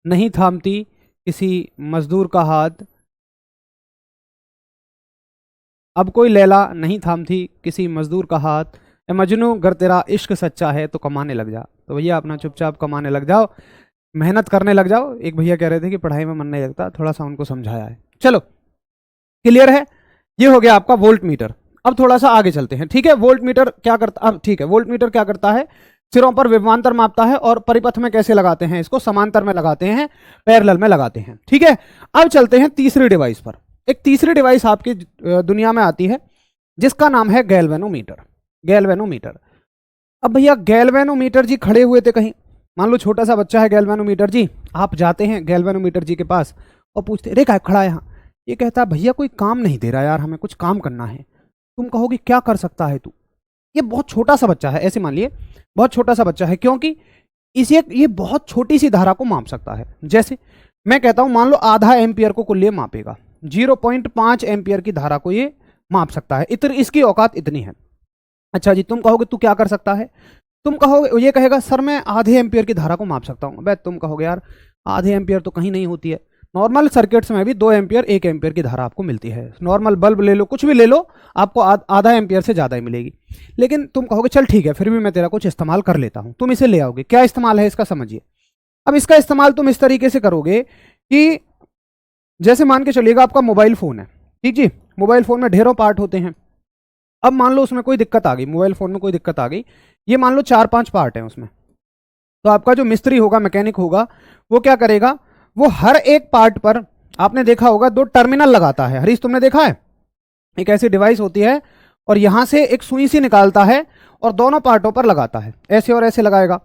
नहीं थामती किसी मजदूर का हाथ, अब कोई लैला नहीं थामती किसी मजदूर का हाथ, ए मजनू गर तेरा इश्क सच्चा है तो कमाने लग जा। तो भैया अपना चुपचाप कमाने लग जाओ, मेहनत करने लग जाओ। एक भैया कह रहे थे कि पढ़ाई में मन नहीं लगता, थोड़ा सा उनको समझाया है। चलो क्लियर है, ये हो गया आपका वोल्ट मीटर। अब थोड़ा सा आगे चलते हैं, ठीक है। वोल्ट मीटर क्या करता, अब ठीक है, वोल्ट मीटर क्या करता है, सिरों पर विभवांतर मापता है, और परिपथ में कैसे लगाते हैं इसको, समांतर में लगाते हैं, पैरेलल में लगाते हैं, ठीक है। अब चलते हैं तीसरी डिवाइस पर। एक तीसरी डिवाइस आपकी दुनिया में आती है जिसका नाम है गैल्वेनोमीटर। गैल्वेनोमीटर, अब भैया गैल्वेनोमीटर जी खड़े हुए थे कहीं, मान लो छोटा सा बच्चा है, गैल्वेनोमीटर जी, आप जाते हैं गैल्वेनोमीटर जी के पास और पूछते, अरे क्या खड़ा है यहाँ, ये कहता है भैया कोई काम नहीं दे रहा यार, हमें कुछ काम करना है। तुम कहोगे क्या कर सकता है तू, ये बहुत छोटा सा बच्चा है, ऐसे मान लिए बहुत छोटा सा बच्चा है, क्योंकि इसे ये बहुत छोटी सी धारा को माप सकता है। जैसे मैं कहता हूं मान लो आधा एम्पियर को कुल ये मापेगा, 0.5 एम्पियर की धारा को ये माप सकता है, इसकी औकात इतनी है। अच्छा जी, तुम कहोगे तू क्या कर सकता है, तुम कहोगे, ये कहेगा सर मैं आधे एम्पियर की धारा को माप सकता हूं। तुम कहोगे यार आधे एम्पियर तो कहीं नहीं होती है, नॉर्मल सर्किट्स में भी 2 एम्पियर 1 एम्पियर की धारा आपको मिलती है, नॉर्मल बल्ब ले लो, कुछ भी ले लो, आपको आधा एम्पियर से ज़्यादा ही मिलेगी। लेकिन तुम कहोगे चल ठीक है, फिर भी मैं तेरा कुछ इस्तेमाल कर लेता हूं, तुम इसे ले आओगे। क्या इस्तेमाल है इसका समझिए। अब इसका इस्तेमाल तुम इस तरीके से करोगे कि जैसे मान के चलिएगा आपका मोबाइल फ़ोन है, ठीक जी, मोबाइल फ़ोन में ढेरों पार्ट होते हैं। अब मान लो उसमें कोई दिक्कत आ गई, मोबाइल फ़ोन में कोई दिक्कत आ गई, ये मान लो 4-5 पार्ट हैं उसमें, तो आपका जो मिस्त्री होगा, मैकेनिक होगा, वो क्या करेगा, वो हर एक पार्ट पर आपने देखा होगा 2 टर्मिनल लगाता है। हरीश तुमने देखा है, एक ऐसी डिवाइस होती है और यहां से एक सुई सी निकालता है और दोनों पार्टों पर लगाता है, ऐसे और ऐसे लगाएगा।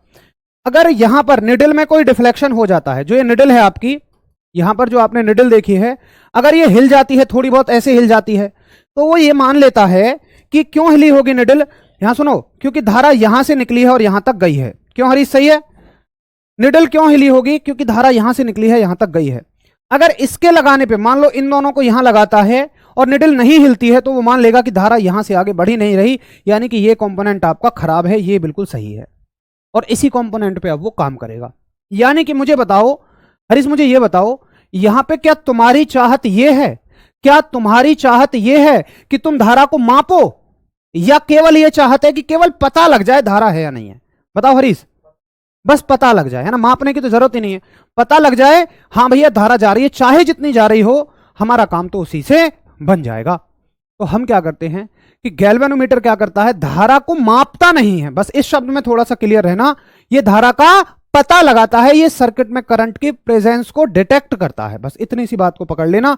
अगर यहां पर निडल में कोई डिफ्लेक्शन हो जाता है, जो ये निडल है आपकी, यहां पर जो आपने निडल देखी है, अगर ये हिल जाती है, थोड़ी बहुत ऐसे हिल जाती है, तो वो ये मान लेता है कि क्यों हिली होगी निडल, यहां सुनो, क्योंकि धारा यहां से निकली है और यहां तक गई है। क्यों हरीश, सही है, निडल क्यों हिली होगी, क्योंकि धारा यहां से निकली है, यहां तक गई है। अगर इसके लगाने पे मान लो इन दोनों को यहां लगाता है और निडल नहीं हिलती है, तो वो मान लेगा कि धारा यहां से आगे बढ़ी नहीं रही, यानी कि ये कंपोनेंट आपका खराब है, ये बिल्कुल सही है, और इसी कंपोनेंट पे अब वो काम करेगा। यानी कि मुझे बताओ हरीश, मुझे ये बताओ, यहां पे क्या तुम्हारी चाहत ये है, क्या तुम्हारी चाहत ये है कि तुम धारा को मापो, या केवल ये चाहत है कि केवल पता लग जाए धारा है या नहीं है? बताओ हरीश, बस पता लग जाए, है ना, मापने की तो जरूरत ही नहीं है, पता लग जाए हाँ भैया धारा जा रही है, चाहे जितनी जा रही हो, हमारा काम तो उसी से बन जाएगा। तो हम क्या करते हैं कि गैल्वेनोमीटर क्या करता है, धारा को मापता नहीं है, बस इस शब्द में थोड़ा सा क्लियर रहना, ये धारा का पता लगाता है, ये सर्किट में करंट की प्रेजेंस को डिटेक्ट करता है, बस इतनी सी बात को पकड़ लेना।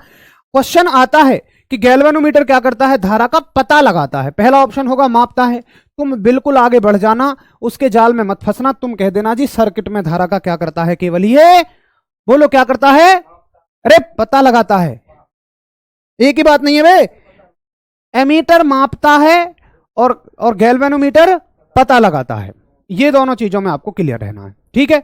क्वेश्चन आता है कि गैल्वेनोमीटर क्या करता है, धारा का पता लगाता है, पहला ऑप्शन होगा मापता है। तुम बिल्कुल आगे बढ़ जाना, उसके जाल में मत फंसना, तुम कह देना जी सर्किट में धारा का क्या करता है, केवल ये, बोलो क्या करता है, अरे पता लगाता है, एक ही बात नहीं है बे, एमीटर मापता है और गैल्वेनोमीटर पता लगाता है, ये दोनों चीजों में आपको क्लियर रहना है, ठीक है।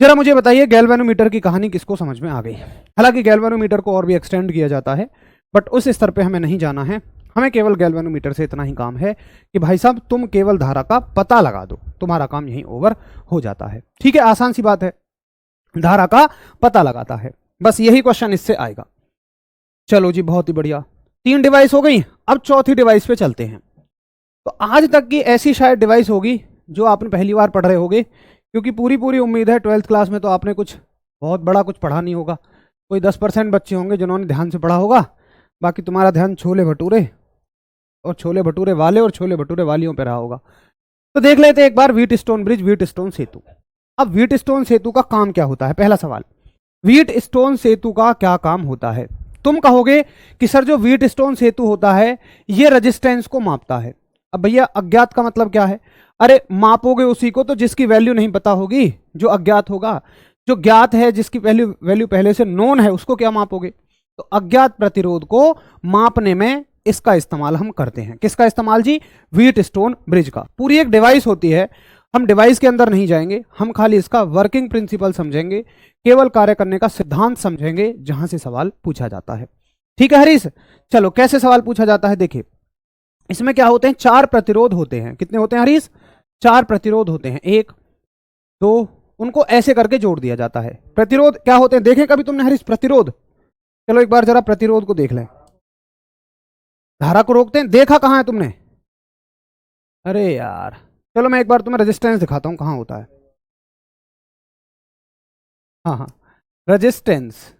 जरा मुझे बताइए गैल्वेनोमीटर की कहानी किसको समझ में आ गई। हालांकि गैल्वेनोमीटर को और भी एक्सटेंड किया जाता है, बट उस स्तर पे हमें नहीं जाना है, हमें केवल गैल्वेनोमीटर से इतना ही काम है कि भाई साहब तुम केवल धारा का पता लगा दो, तुम्हारा काम यहीं ओवर हो जाता है, ठीक है, आसान सी बात है, धारा का पता लगाता है, बस यही क्वेश्चन इससे आएगा। चलो जी, बहुत ही बढ़िया, 3 डिवाइस हो गई, अब चौथी डिवाइस पे चलते हैं। तो आज तक की ऐसी शायद डिवाइस होगी जो आपने पहली बार पढ़ रहे होगे, क्योंकि पूरी उम्मीद है 12th क्लास में तो आपने कुछ बहुत बड़ा कुछ पढ़ा नहीं होगा, कोई 10% बच्चे होंगे जिन्होंने ध्यान से पढ़ा होगा, बाकी तुम्हारा ध्यान छोले भटूरे और छोले भटूरे वाले और छोले भटूरे वालियों पे रहा होगा। तो देख लेते हैं एक बार Wheatstone bridge, Wheatstone सेतु। अब व्हीट स्टोन सेतु का काम क्या होता है, पहला सवाल, व्हीट स्टोन सेतु का क्या काम होता है। तुम कहोगे कि सर जो व्हीट स्टोन सेतु होता है ये रेजिस्टेंस को मापता है। अब भैया अज्ञात का मतलब क्या है, अरे मापोगे उसी को तो जिसकी वैल्यू नहीं पता होगी, जो अज्ञात होगा, जो ज्ञात है जिसकी वैल्यू पहले से नोन है उसको क्या मापोगे। तो अज्ञात प्रतिरोध को मापने में इसका इस्तेमाल हम करते हैं, किसका इस्तेमाल जी, व्हीट स्टोन ब्रिज का। पूरी एक डिवाइस होती है, हम डिवाइस के अंदर नहीं जाएंगे, हम खाली इसका वर्किंग प्रिंसिपल समझेंगे, केवल कार्य करने का सिद्धांत समझेंगे, जहां से सवाल पूछा जाता है, ठीक है हरीश। चलो कैसे सवाल पूछा जाता है, देखिए इसमें क्या होते हैं, 4 प्रतिरोध होते हैं, कितने होते हैं हरीश, 4 प्रतिरोध होते हैं, 1 2, उनको ऐसे करके जोड़ दिया जाता है। प्रतिरोध क्या होते हैं, देखें कभी तुमने हरीश प्रतिरोध, चलो एक बार जरा प्रतिरोध को देख लें, धारा को रोकते हैं, देखा कहां है तुमने, अरे यार चलो मैं एक बार तुम्हें रेजिस्टेंस दिखाता हूं कहां होता है, हाँ रेजिस्टेंस,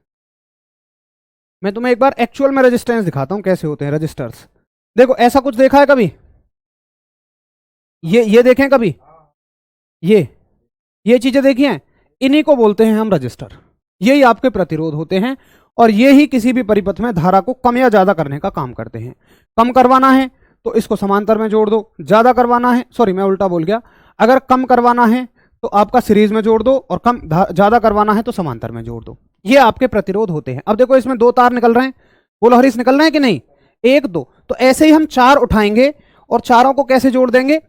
मैं तुम्हें एक बार एक्चुअल में रेजिस्टेंस दिखाता हूं कैसे होते हैं रजिस्टर्स। देखो ऐसा कुछ देखा है कभी, ये देखें कभी, ये चीजें देखी हैं, इन्हीं को बोलते हैं हम रजिस्टर, यही आपके प्रतिरोध होते हैं, और ये ही किसी भी परिपथ में धारा को कम या ज्यादा करने का काम करते हैं। कम करवाना है तो इसको समांतर में जोड़ दो, ज्यादा करवाना है, सॉरी मैं उल्टा बोल गया, अगर कम करवाना है तो आपका सीरीज में जोड़ दो, और कम ज्यादा करवाना है तो समांतर में जोड़ दो, ये आपके प्रतिरोध होते हैं। अब देखो इसमें 2 तार निकल रहे हैं, बोलो हरीश निकल रहे हैं कि नहीं, 1 2, तो ऐसे ही हम 4 उठाएंगे और चारों को कैसे जोड़ देंगे,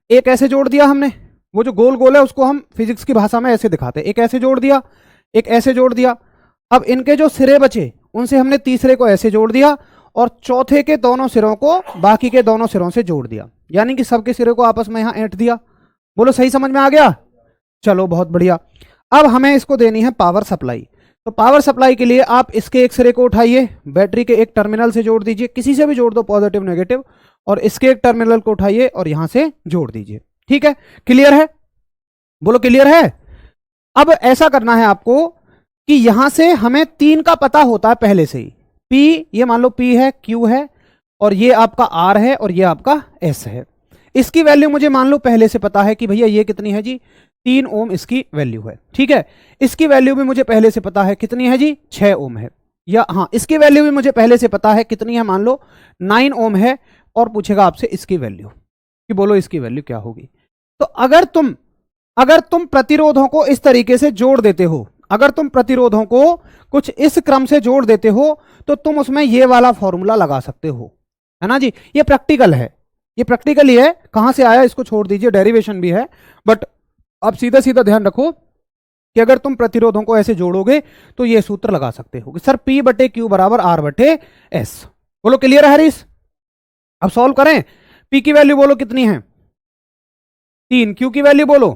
एक ऐसे जोड़ दिया हमने, वो जो गोल गोल है उसको हम फिजिक्स की भाषा में ऐसे दिखाते हैं, एक ऐसे जोड़ दिया, एक ऐसे जोड़ दिया। अब इनके जो सिरे बचे उनसे हमने तीसरे को ऐसे जोड़ दिया और चौथे के दोनों सिरों को बाकी के दोनों सिरों से जोड़ दिया, यानी कि सबके सिरे को आपस में यहां ऐंठ दिया। बोलो सही समझ में आ गया? चलो बहुत बढ़िया। अब हमें इसको देनी है पावर सप्लाई। तो पावर सप्लाई के लिए आप इसके एक सिरे को उठाइए, बैटरी के एक टर्मिनल से जोड़ दीजिए, किसी से भी जोड़ दो, पॉजिटिव नेगेटिव, और इसके एक टर्मिनल को उठाइए और यहां से जोड़ दीजिए। ठीक है, क्लियर है? बोलो क्लियर है? अब ऐसा करना है आपको कि यहां से हमें 3 का पता होता है पहले से ही। P, ये मान लो P है, Q है, और ये आपका R है, और ये आपका S है। इसकी वैल्यू मुझे मान लो पहले से पता है कि भैया ये कितनी है जी, 3 ओम इसकी वैल्यू है। ठीक है, इसकी वैल्यू भी मुझे पहले से पता है कितनी है जी, 6 ओम है। या हाँ, इसकी वैल्यू भी मुझे पहले से पता है कितनी है, मान लो 9 ओम है, और पूछेगा आपसे इसकी वैल्यू कि बोलो इसकी वैल्यू क्या होगी। तो अगर तुम प्रतिरोधों को इस तरीके से जोड़ देते हो, अगर तुम प्रतिरोधों को कुछ इस क्रम से जोड़ देते हो, तो तुम उसमें ये वाला फॉर्मूला लगा सकते हो, है ना जी। ये प्रैक्टिकल है, ये प्रैक्टिकल ही है, कहां से आया इसको छोड़ दीजिए, डेरिवेशन भी है, बट अब सीधा सीधा ध्यान रखो कि अगर तुम प्रतिरोधों को ऐसे जोड़ोगे तो ये सूत्र लगा सकते हो कि सर P बटे Q बराबर R बटे S। बोलो क्लियर है हरीश? अब सॉल्व करें। P की वैल्यू बोलो कितनी है, 3, Q की वैल्यू बोलो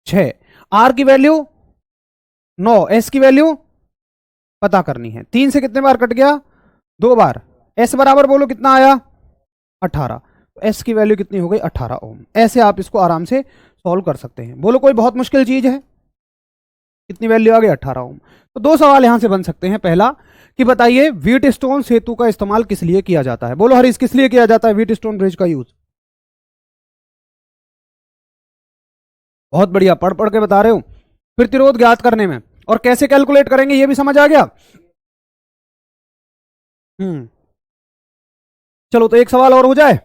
6, R की वैल्यू 9, S की वैल्यू पता करनी है। 3 से कितने बार कट गया, 2 बार। S बराबर बोलो कितना आया, 18। S की वैल्यू कितनी हो गई, 18 ओम। ऐसे आप इसको आराम से सॉल्व कर सकते हैं। बोलो कोई बहुत मुश्किल चीज है? कितनी वैल्यू आ गई, 18 ओम। तो 2 सवाल यहां से बन सकते हैं। पहला कि बताइए व्हीटस्टोन सेतु का इस्तेमाल किस लिए किया जाता है। बोलो हरीश किस लिए किया जाता है व्हीटस्टोन ब्रिज का यूज? बहुत बढ़िया, पढ़ पढ़ के बता रहे हो। प्रतिरोध ज्ञात करने में, और कैसे कैलकुलेट करेंगे ये भी समझ आ गया। चलो तो एक सवाल और हो जाए।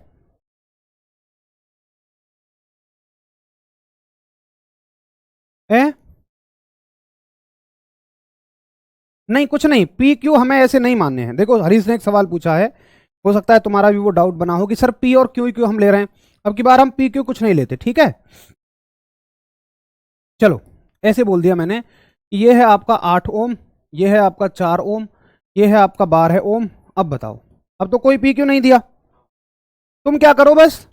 नहीं कुछ नहीं, पी क्यू हमें ऐसे नहीं मानने हैं। देखो हरीश ने एक सवाल पूछा है, हो सकता है तुम्हारा भी वो डाउट बना हो कि सर पी और क्यू क्यू हम ले रहे हैं। अब की बार हम पी क्यू कुछ नहीं लेते, ठीक है। चलो ऐसे बोल दिया मैंने, ये है आपका 8 ओम, ये है आपका 4 ओम, ये है आपका 12 ओम। अब बताओ, अब तो कोई पी क्यू नहीं दिया, तुम क्या करो बस,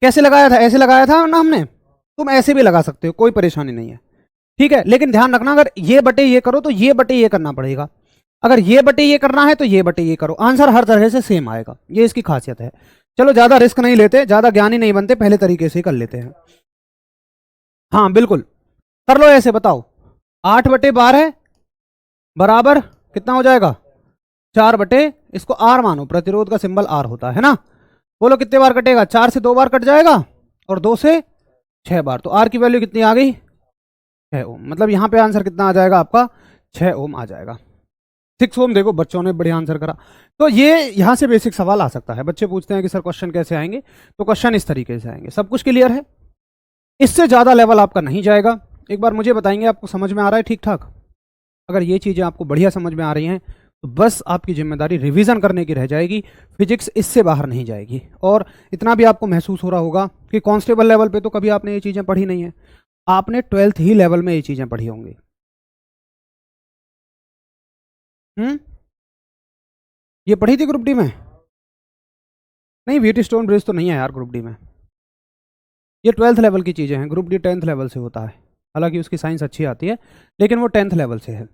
कैसे लगाया था, ऐसे लगाया था ना हमने, तुम ऐसे भी लगा सकते हो, कोई परेशानी नहीं है, ठीक है। लेकिन ध्यान रखना, अगर ये बटे ये करो तो ये बटे ये करना पड़ेगा, अगर ये बटे ये करना है तो ये बटे ये करो, आंसर हर तरह से सेम आएगा, ये इसकी खासियत है। चलो ज्यादा रिस्क नहीं लेते, ज्यादा ज्ञानी नहीं बनते, पहले तरीके से कर लेते हैं। हाँ बिल्कुल कर लो ऐसे, बताओ 8/12 बराबर कितना हो जाएगा, 4 इसको आर मानो, प्रतिरोध का सिंबल आर होता है ना। बोलो कितने बार कटेगा, 4 से 2 बार कट जाएगा और 2 से 6 बार, तो आर की वैल्यू कितनी आ गई, 6 ओम। मतलब यहां पे आंसर कितना आ जाएगा आपका, 6 ओम आ जाएगा। 6 ओम। देखो बच्चों ने बढ़िया आंसर करा। तो ये यहां से बेसिक सवाल आ सकता है। बच्चे पूछते हैं कि सर क्वेश्चन कैसे आएंगे, तो क्वेश्चन इस तरीके से आएंगे। सब कुछ क्लियर है? इससे ज्यादा लेवल आपका नहीं जाएगा। एक बार मुझे बताएंगे आपको समझ में आ रहा है ठीक ठाक? अगर ये चीजें आपको बढ़िया समझ में आ रही हैं तो बस आपकी जिम्मेदारी रिवीजन करने की रह जाएगी, फिजिक्स इससे बाहर नहीं जाएगी। और इतना भी आपको महसूस हो रहा होगा कि कांस्टेबल लेवल पे तो कभी आपने ये चीजें पढ़ी नहीं है, आपने 12th ही लेवल में ये चीजें पढ़ी होंगी। ये पढ़ी थी ग्रुप डी में? नहीं, व्हीटस्टोन ब्रिज तो नहीं है यार ग्रुप डी में, ये 12th लेवल की चीजें हैं। ग्रुप डी 10th लेवल से होता है, हालांकि उसकी साइंस अच्छी आती है, लेकिन वो 10th लेवल से है।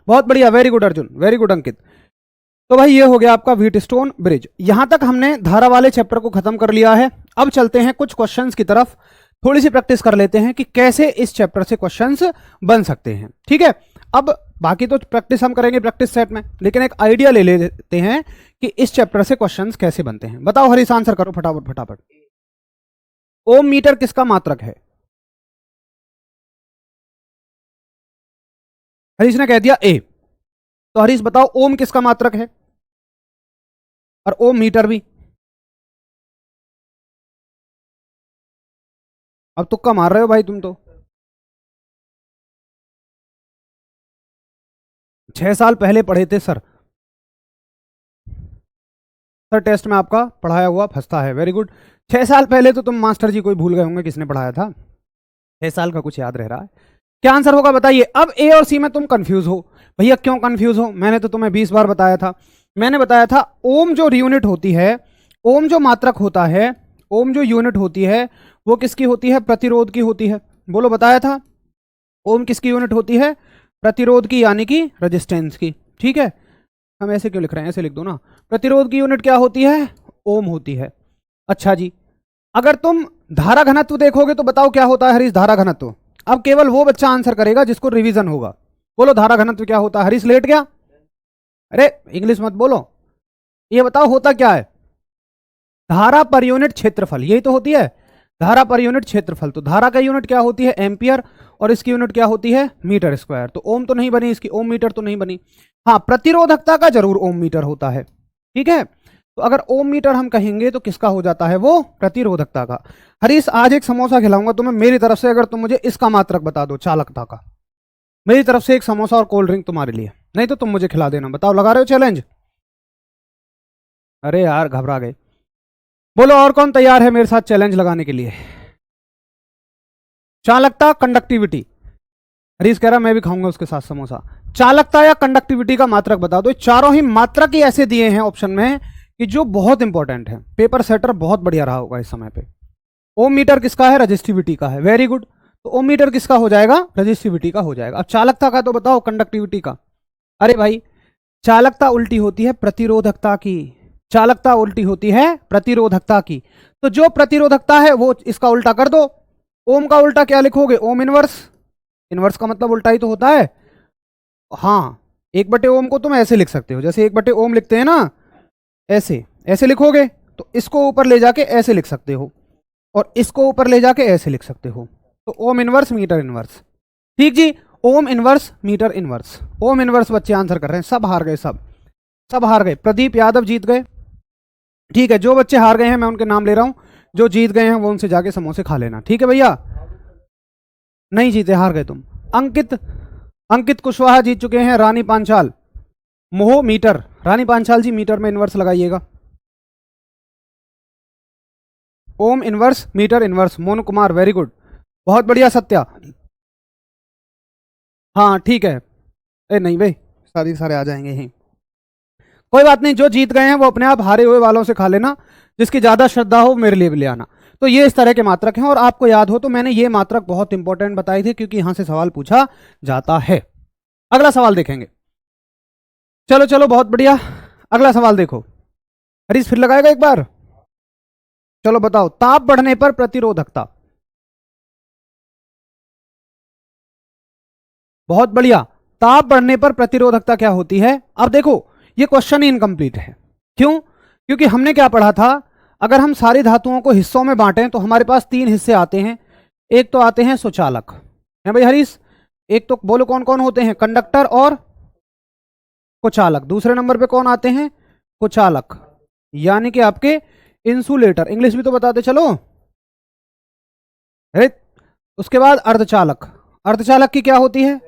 बहुत बढ़िया, very good Arjun, very good Ankit. तो भाई ये हो गया आपका व्हीटस्टोन ब्रिज। यहां तक हमने धारा वाले चैप्टर को खत्म कर लिया है। अब चलते हैं कुछ क्वेश्चंस की तरफ, थोड़ी सी प्रैक्टिस कर लेते हैं कि कैसे इस चैप्टर से क्वेश्चंस बन सकते हैं, ठीक है। अब बाकी तो प्रैक्टिस हम करेंगे प्रैक्टिस सेट में, लेकिन एक आइडिया ले लेते हैं कि इस चैप्टर से क्वेश्चंस कैसे बनते हैं। बताओ हरीश, आंसर करो फटाफट फटाफट। ओम मीटर किसका मात्रक है? हरीश ने कह दिया ए, तो हरीश बताओ ओम किसका मात्रक है, और ओम मीटर भी। अब तुक्का मार रहे हो भाई तुम तो। 6 साल पहले पढ़े थे सर। सर टेस्ट में आपका पढ़ाया हुआ फंसता है। Very good. 6 साल पहले तो तुम मास्टर जी कोई भूल गए होंगे किसने पढ़ाया था। 6 साल का कुछ याद रह रहा है। क्या आंसर होगा बताइए। अब ए और सी में तुम कंफ्यूज हो। भैया क्यों कंफ्यूज हो? मैंने तो तुम्हें 20 बार बताया था। मैंने बताया था ओम जो यूनिट होती है, ओम जो मात्रक होता है, ओम जो यूनिट होती है वो किसकी होती है? प्रतिरोध की होती है। बोलो, बताया था। ओम किसकी यूनिट होती है? प्रतिरोध की, यानी कि रेजिस्टेंस की। ठीक है, हम ऐसे क्यों लिख रहे हैं, ऐसे लिख दो ना। प्रतिरोध की यूनिट क्या होती है? ओम होती है। अच्छा जी, अगर तुम धारा घनत्व देखोगे तो बताओ क्या होता है हरीश? धारा घनत्व। अब केवल वो बच्चा आंसर करेगा जिसको रिवीजन होगा। बोलो धारा घनत्व क्या होता है? हरीश लेट गया? अरे इंग्लिश मत बोलो, ये बताओ होता क्या है? धारा पर यूनिट क्षेत्रफल, यही तो होती है धारा पर यूनिट क्षेत्रफल। तो धारा का यूनिट क्या होती है? एम्पियर, और इसकी यूनिट क्या होती है? Metre square. तो ओम तो नहीं बनी इसकी, ओम मीटर तो नहीं बनी। हाँ, प्रतिरोधकता का जरूर ओम मीटर होता है। ठीक है, तो अगर ओम मीटर हम कहेंगे तो किसका हो जाता है वो? प्रतिरोधकता का। हरीश आज एक समोसा खिलाऊंगा तुम्हें मेरी तरफ से, अगर तुम मुझे इसका मात्रक बता दो चालकता का। मेरी तरफ से एक समोसा और कोल्ड ड्रिंक तुम्हारे लिए, नहीं तो तुम मुझे खिला देना। बताओ, लगा रहे हो चैलेंज? अरे यार घबरा गए। बोलो और कौन तैयार है मेरे साथ चैलेंज लगाने के लिए? चालकता, कंडक्टिविटी। हरीश कह रहा मैं भी खाऊंगा उसके साथ समोसा। चालकता या कंडक्टिविटी का मात्रक बता दो। चारों ही मात्रक ही ऐसे दिए हैं ऑप्शन में कि जो बहुत इंपॉर्टेंट है। पेपर सेटर बहुत बढ़िया रहा होगा इस समय पे। ओम मीटर किसका है? रजिस्टिविटी का है। Very good. तो ओम मीटर किसका हो जाएगा? रजिस्टिविटी का हो जाएगा। अब चालकता का तो बताओ, कंडक्टिविटी का। अरे भाई, चालकता उल्टी होती है प्रतिरोधकता की। चालकता उल्टी होती है प्रतिरोधकता की। तो जो प्रतिरोधकता है वो इसका उल्टा कर दो। ओम का उल्टा क्या लिखोगे? Ohm inverse. इनवर्स का मतलब उल्टा ही तो होता है। हाँ, 1/ओम को तुम ऐसे लिख सकते हो, जैसे 1/ओम लिखते हैं ना, ऐसे ऐसे लिखोगे। तो इसको ऊपर ले जाके ऐसे लिख सकते हो, और इसको ऊपर ले जाके ऐसे लिख सकते हो। तो ओम इनवर्स मीटर इनवर्स। ठीक जी, ohm inverse metre inverse. Ohm inverse बच्चे आंसर कर रहे हैं। सब हार गए, सब हार गए। प्रदीप यादव जीत गए। ठीक है, जो बच्चे हार गए हैं मैं उनके नाम ले रहा हूं, जो जीत गए हैं वो उनसे जाके समोसे खा लेना। ठीक है भैया? नहीं जीते, हार गए तुम। अंकित, अंकित कुशवाहा जीत चुके हैं। Rani Panchal, mho metre. Rani Panchal ji metre में इनवर्स लगाइएगा। Ohm inverse metre inverse. Monu Kumar, very good, बहुत बढ़िया। सत्या, हाँ ठीक है। ए नहीं भाई, सारे सारे आ जाएंगे यहीं, कोई बात नहीं। जो जीत गए हैं वो अपने आप हारे हुए वालों से खा लेना। जिसकी ज्यादा श्रद्धा हो मेरे लिए भी ले आना। तो ये इस तरह के मात्रक हैं, और आपको याद हो तो मैंने ये मात्रक बहुत इंपॉर्टेंट बताई थी, क्योंकि यहां से सवाल पूछा जाता है। अगला सवाल देखेंगे। चलो चलो, बहुत बढ़िया। अगला सवाल देखो। हरीश फिर लगाएगा एक बार। चलो बताओ, ताप बढ़ने पर प्रतिरोधकता। बहुत बढ़िया। ताप बढ़ने पर प्रतिरोधकता क्या होती है? अब देखो, ये क्वेश्चन ही इनकम्प्लीट है। क्यों? क्योंकि हमने क्या पढ़ा था, अगर हम सारी धातुओं को हिस्सों में बांटें तो हमारे पास 3 हिस्से आते हैं। एक तो आते हैं सुचालक, है भाई हरीश? एक तो बोलो कौन कौन होते हैं? कंडक्टर और कुचालक। दूसरे नंबर पे कौन आते हैं? कुचालक, यानी कि आपके इंसुलेटर। इंग्लिश भी तो बताते चलो। अरे उसके बाद अर्धचालक। अर्धचालक की क्या होती है?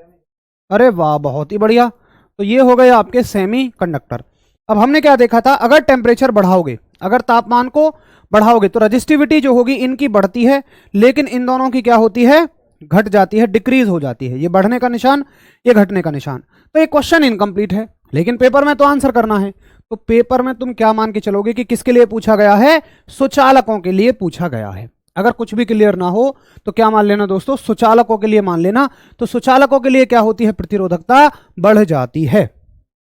अरे वाह, बहुत ही बढ़िया। तो ये हो गए आपके सेमी कंडक्टर। अब हमने क्या देखा था, अगर टेम्परेचर बढ़ाओगे, अगर तापमान को बढ़ाओगे तो रजिस्टिविटी जो होगी इनकी बढ़ती है, लेकिन इन दोनों की क्या होती है? घट जाती है, डिक्रीज हो जाती है। ये बढ़ने का निशान, ये घटने का निशान। तो ये क्वेश्चन इनकम्प्लीट है, लेकिन पेपर में तो आंसर करना है। तो पेपर में तुम क्या मान के चलोगे कि किसके लिए पूछा गया है? सुचालकों के लिए पूछा गया है। अगर कुछ भी क्लियर ना हो तो क्या मान लेना दोस्तों? सुचालकों के लिए मान लेना। तो सुचालकों के लिए क्या होती है? प्रतिरोधकता बढ़ जाती है।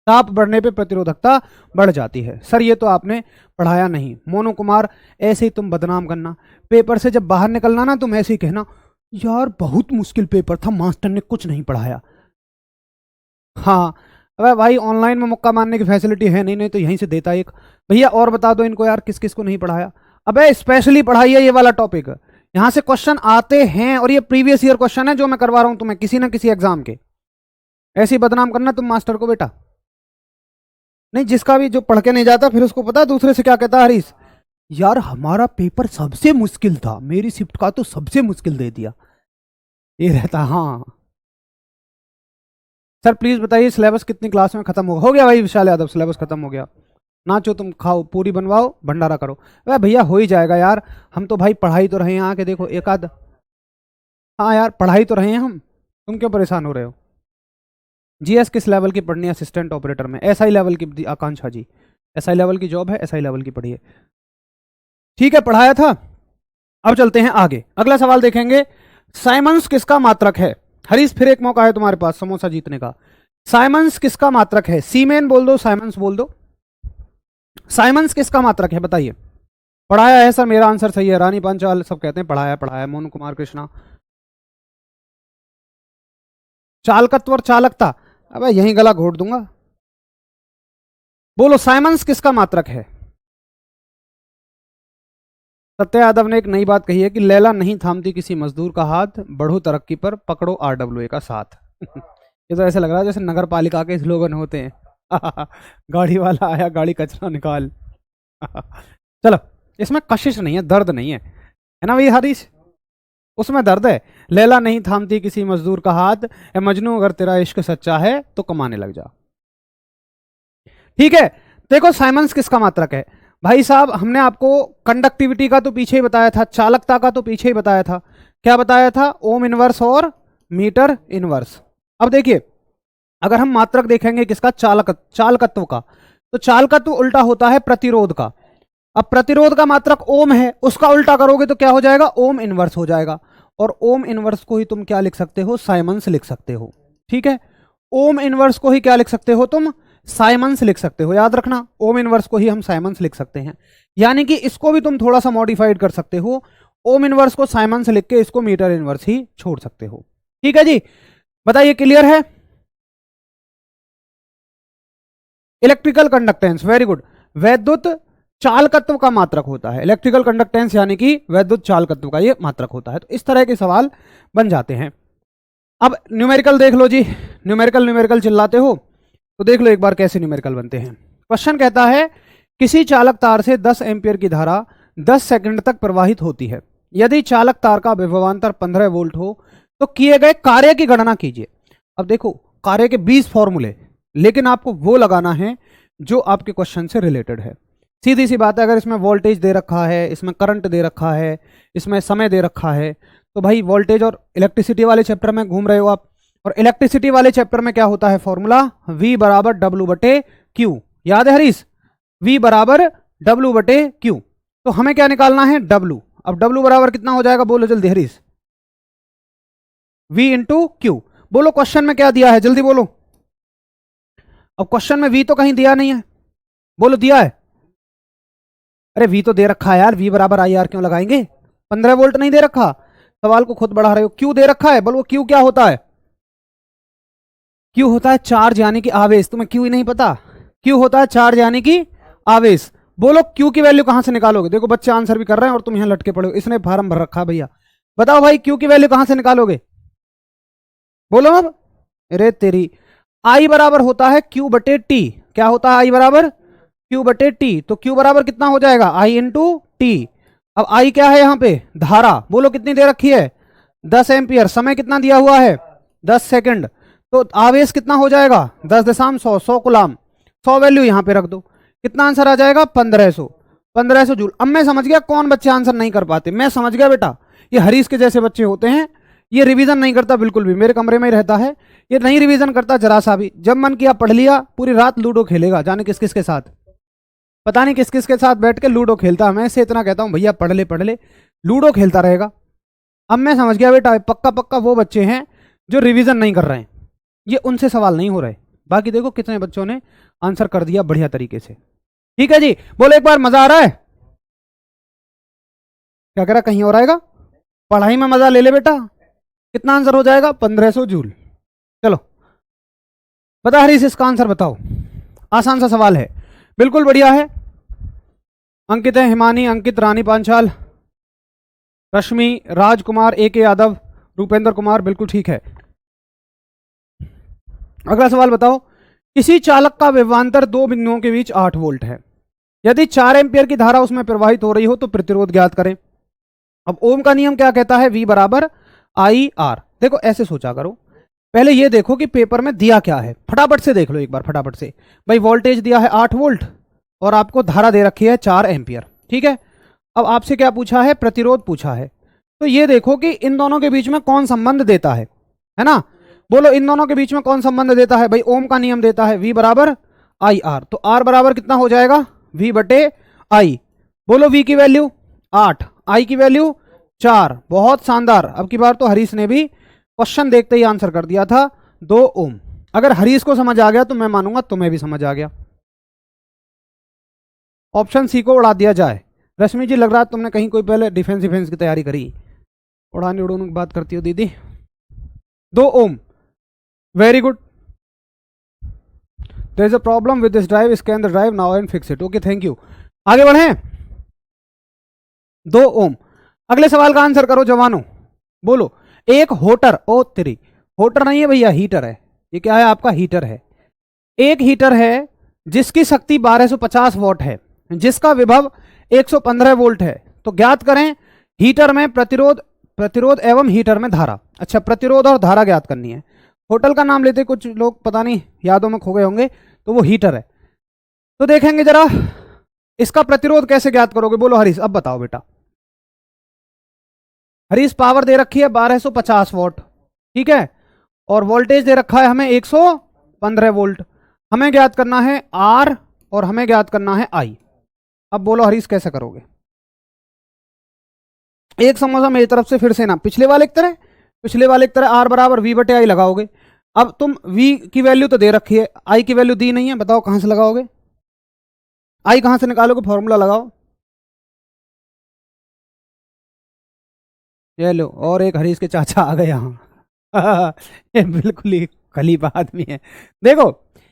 ताप बढ़ने पे प्रतिरोधकता बढ़ जाती है। सर ये तो आपने पढ़ाया नहीं। मोनू कुमार, ऐसे ही तुम बदनाम करना। पेपर से जब बाहर निकलना ना, तुम ऐसे ही कहना यार बहुत मुश्किल पेपर था, मास्टर ने कुछ नहीं पढ़ाया। हाँ, अबे भाई ऑनलाइन में मुक्का मारने की फैसिलिटी है नहीं, नहीं तो यहीं से देता एक। भैया और बता दो इनको यार, किस किस को नहीं पढ़ाया। अबे स्पेशली पढ़ाई है ये वाला टॉपिक, यहां से क्वेश्चन आते हैं, और ये प्रीवियस ईयर क्वेश्चन है जो मैं करवा रहा हूं तुम्हें किसी ना किसी एग्जाम के। ऐसे ही बदनाम करना तुम मास्टर को बेटा। नहीं, जिसका भी जो पढ़ के नहीं जाता फिर उसको पता है दूसरे से क्या कहता है हरीश, यार हमारा पेपर सबसे मुश्किल था, मेरी शिफ्ट का तो सबसे मुश्किल दे दिया। ये रहता। हाँ सर प्लीज बताइए सिलेबस कितनी क्लास में खत्म होगा? हो गया भाई विशाल यादव, सिलेबस खत्म हो गया। नाचो तुम, खाओ, पूरी बनवाओ, भंडारा करो। अरे भैया हो ही जाएगा यार, हम तो भाई पढ़ाई तो रहे हैं, आके देखो एक आध। हाँ यार पढ़ाई तो रहे हैं हम, तुम क्यों परेशान हो रहे हो। जीएस किस लेवल की पढ़नी है असिस्टेंट ऑपरेटर में? एसआई लेवल की आकांक्षा जी, एसआई लेवल की जॉब है, एसआई लेवल की पढ़िए। ठीक है पढ़ाया था। अब चलते हैं आगे, अगला सवाल देखेंगे। साइमंस किसका मात्रक है? हरीश फिर एक मौका है तुम्हारे पास समोसा जीतने का। साइमंस किसका मात्रक है? सीमेन बोल दो, साइमंस बोल दो। साइमंस किसका मात्रक है बताइए। पढ़ाया है सर, मेरा आंसर सही है। रानी पांचाल सब कहते हैं पढ़ाया पढ़ाया। मोनू कुमार कृष्णा, चालकत्व और चालकता, अब यहीं गला घोट दूंगा। बोलो साइमंस किसका मात्रक है? सत्य यादव ने एक नई बात कही है कि लैला नहीं थामती किसी मजदूर का हाथ, बढ़ो तरक्की पर पकड़ो आरडब्ल्यूए का साथ। ये तो ऐसा लग रहा है जैसे नगर पालिका के स्लोगन होते हैं। गाड़ी वाला आया गाड़ी कचरा निकाल। चलो, इसमें कशिश नहीं है, दर्द नहीं है ना भाई हरीश? उसमें दर्द है। लैला नहीं थामती किसी मजदूर का हाथ, ए मजनू अगर तेरा इश्क सच्चा है तो कमाने लग जा। ठीक है, देखो साइमंस किसका मात्रक है भाई साहब। हमने आपको कंडक्टिविटी का तो पीछे ही बताया था, चालकता का तो पीछे ही बताया था। क्या बताया था? ओम इनवर्स और मीटर इनवर्स। अब देखिए, अगर हम मात्रक देखेंगे किसका? चालकत्व का, तो चालकत्व उल्टा होता है प्रतिरोध का। अब प्रतिरोध का मात्रक ओम है, उसका उल्टा करोगे तो क्या हो जाएगा? ओम इनवर्स हो जाएगा। और ओम इनवर्स को ही तुम क्या लिख सकते हो? साइमंस लिख सकते हो। ठीक है, ओम इनवर्स को ही क्या लिख सकते हो तुम? साइमंस लिख सकते हो। याद रखना, ओम इनवर्स को ही हम साइमंस लिख सकते हैं। यानी कि इसको भी तुम थोड़ा सा मॉडिफाइड कर सकते हो, ओम इनवर्स को साइमंस लिख के इसको मीटर इनवर्स ही छोड़ सकते हो। ठीक है जी, बताइए क्लियर है? Electrical conductance, very good. वैद्युत चालकत्व का मात्रक होता है इलेक्ट्रिकल कंडक्टेंस, यानी कि वैद्युत चालकत्व का ये मात्रक होता है। तो इस तरह के सवाल बन जाते हैं। अब न्यूमेरिकल देख लो जी, न्यूमेरिकल न्यूमेरिकल चिल्लाते हो तो देख लो एक बार कैसे न्यूमेरिकल बनते हैं। क्वेश्चन कहता है किसी चालक तार से 10 एम्पियर की धारा 10 सेकंड तक प्रवाहित होती है। यदि चालक तार का विभवांतर 15 वोल्ट हो तो किए गए कार्य की गणना कीजिए। अब देखो, कार्य के 20 फॉर्मूले, लेकिन आपको वो लगाना है जो आपके क्वेश्चन से रिलेटेड है। सीधी सी बात है, अगर इसमें वोल्टेज दे रखा है, इसमें करंट दे रखा है, इसमें समय दे रखा है, तो भाई वोल्टेज और इलेक्ट्रिसिटी वाले चैप्टर में घूम रहे हो आप। और इलेक्ट्रिसिटी वाले चैप्टर में क्या होता है फॉर्मूला? V बराबर डब्ल्यू बटे क्यू। याद है हरीश? V बराबर डब्ल्यू बटे क्यू। तो हमें क्या निकालना है? W। अब W बराबर कितना हो जाएगा? बोलो जल्दी हरीश। V into Q. बोलो क्वेश्चन में क्या दिया है? जल्दी बोलो। अब क्वेश्चन में V तो कहीं दिया नहीं है, बोलो दिया है? अरे V तो दे रखा है यार, V बराबर IR क्यों लगाएंगे? 15 वोल्ट नहीं दे रखा, सवाल को खुद बढ़ा रहे हो। Q दे रखा है, बोलो Q क्या होता है? Q होता है चार्ज यानी कि आवेश। तुम्हें Q ही नहीं पता? Q होता है चार्ज यानी कि आवेश। बोलो Q की वैल्यू कहां से निकालोगे? देखो बच्चे आंसर भी कर रहे हैं और तुम यहां लटके पड़े हो। इसने फार्म भर रखा है भैया, बताओ भाई Q की वैल्यू कहां से निकालोगे? बोलो अब। अरे तेरी, I बराबर होता है Q बटे T। क्या होता है I बराबर? Q बटे T। तो Q बराबर कितना हो जाएगा? I into T। अब I क्या है यहाँ पे? धारा। बोलो कितनी दे रखी है? 10 एम्पियर। समय कितना दिया हुआ है? 10 सेकंड। तो आवेश कितना हो जाएगा? 10.100, 100 गुलाम। 100 वैल्यू यहाँ पे रख दो, कितना आंसर आ जाएगा? 1500। 1500 जूल। अब मैं समझ गया कौन बच्चे आंसर नहीं कर पाते। मैं समझ गया बेटा, ये हरीश के जैसे बच्चे होते हैं, ये रिवीजन नहीं करता बिल्कुल भी, मेरे कमरे में ही रहता है, ये नहीं रिवीजन करता जरा सा भी। जब मन किया पढ़ लिया, पूरी रात लूडो खेलेगा, जाने किस किस के साथ, पता नहीं किस किस के साथ बैठ के लूडो खेलता है। मैं इसे इतना कहता हूँ भैया पढ़ ले, लूडो खेलता रहेगा। अब मैं समझ गया बेटा, पक्का पक्का वो बच्चे हैं जो रिवीजन नहीं कर रहे हैं, ये उनसे सवाल नहीं हो रहे। बाकी देखो कितने बच्चों ने आंसर कर दिया बढ़िया तरीके से। ठीक है जी, बोलो एक बार मजा आ रहा है? क्या कह रहा, कहीं और आएगा? पढ़ाई में मजा ले ले बेटा। कितना आंसर हो जाएगा? 1500 जूल। चलो बता हरीश, इसका आंसर बताओ। आसान सा सवाल है, बिल्कुल बढ़िया है। अंकित है, हिमानी, अंकित, रानी पांचाल, रश्मि, राजकुमार, AK यादव, रूपेंद्र कुमार, बिल्कुल ठीक है। अगला सवाल बताओ, किसी चालक का विभवांतर दो बिंदुओं के बीच 8 वोल्ट है। यदि 4 एम्पियर की धारा उसमें प्रवाहित हो रही हो तो प्रतिरोध ज्ञात करें। अब ओम का नियम क्या कहता है? V बराबर IR। देखो ऐसे सोचा करो, पहले ये देखो कि पेपर में दिया क्या है, फटाफट से देख लो एक बार, फटाफट से। भाई वोल्टेज दिया है 8 वोल्ट और आपको धारा दे रखी है 4 एम्पियर। ठीक है, अब आपसे क्या पूछा है, प्रतिरोध पूछा है। तो ये देखो कि इन दोनों के बीच में कौन संबंध देता है ना। बोलो इन दोनों के बीच में कौन संबंध देता है भाई, ओम का नियम देता है, V बराबर आई आर। तो R बराबर कितना हो जाएगा, V बटे आई। बोलो V की वैल्यू 8, I की वैल्यू 4। बहुत शानदार, अब की बार तो हरीश ने भी क्वेश्चन देखते ही आंसर कर दिया था, 2 ओम। अगर हरीश को समझ आ गया तो मैं मानूंगा तुम्हें भी समझ आ गया। ऑप्शन सी को उड़ा दिया जाए। रश्मि जी लग रहा है तुमने कहीं कोई पहले डिफेंस डिफेंस की तैयारी करी, उड़ाने उड़ाने की बात करती हो दीदी। 2 ohm, very good. There is a problem with this drive, scan the drive now and fix it. Okay thank you. आगे बढ़े, 2 ओम। अगले सवाल का आंसर करो जवानों, बोलो। एक होटर, ओ तेरी, होटर नहीं है भैया, हीटर है। ये क्या है आपका, हीटर है। एक हीटर है जिसकी शक्ति 1250 वॉट है, जिसका विभव 115 वोल्ट है। तो ज्ञात करें हीटर में प्रतिरोध एवं हीटर में धारा। अच्छा, प्रतिरोध और धारा ज्ञात करनी है। होटल का नाम लेते कुछ लोग, पता नहीं यादों में खो गए होंगे, तो वो हीटर है। तो देखेंगे जरा इसका प्रतिरोध कैसे ज्ञात करोगे, बोलो हरीश, अब बताओ बेटा। हरीश, पावर दे रखी है 1250 वॉट, ठीक है, और वोल्टेज दे रखा है हमें 115 वोल्ट। हमें ज्ञात करना है आर और हमें ज्ञात करना है आई। अब बोलो हरीश कैसे करोगे। एक समोसा मेरी तरफ से फिर से ना, पिछले वाले की तरह आर बराबर वी बटे आई लगाओगे। अब तुम वी की वैल्यू तो दे रखी है, आई की वैल्यू दी नहीं है, बताओ कहां से लगाओगे, आई कहां से निकालोगे, फॉर्मूला लगाओ। ये लो, और एक हरीश के चाचा आ गए यहाँ। ये बिल्कुल ही खलीफा आदमी है। देखो,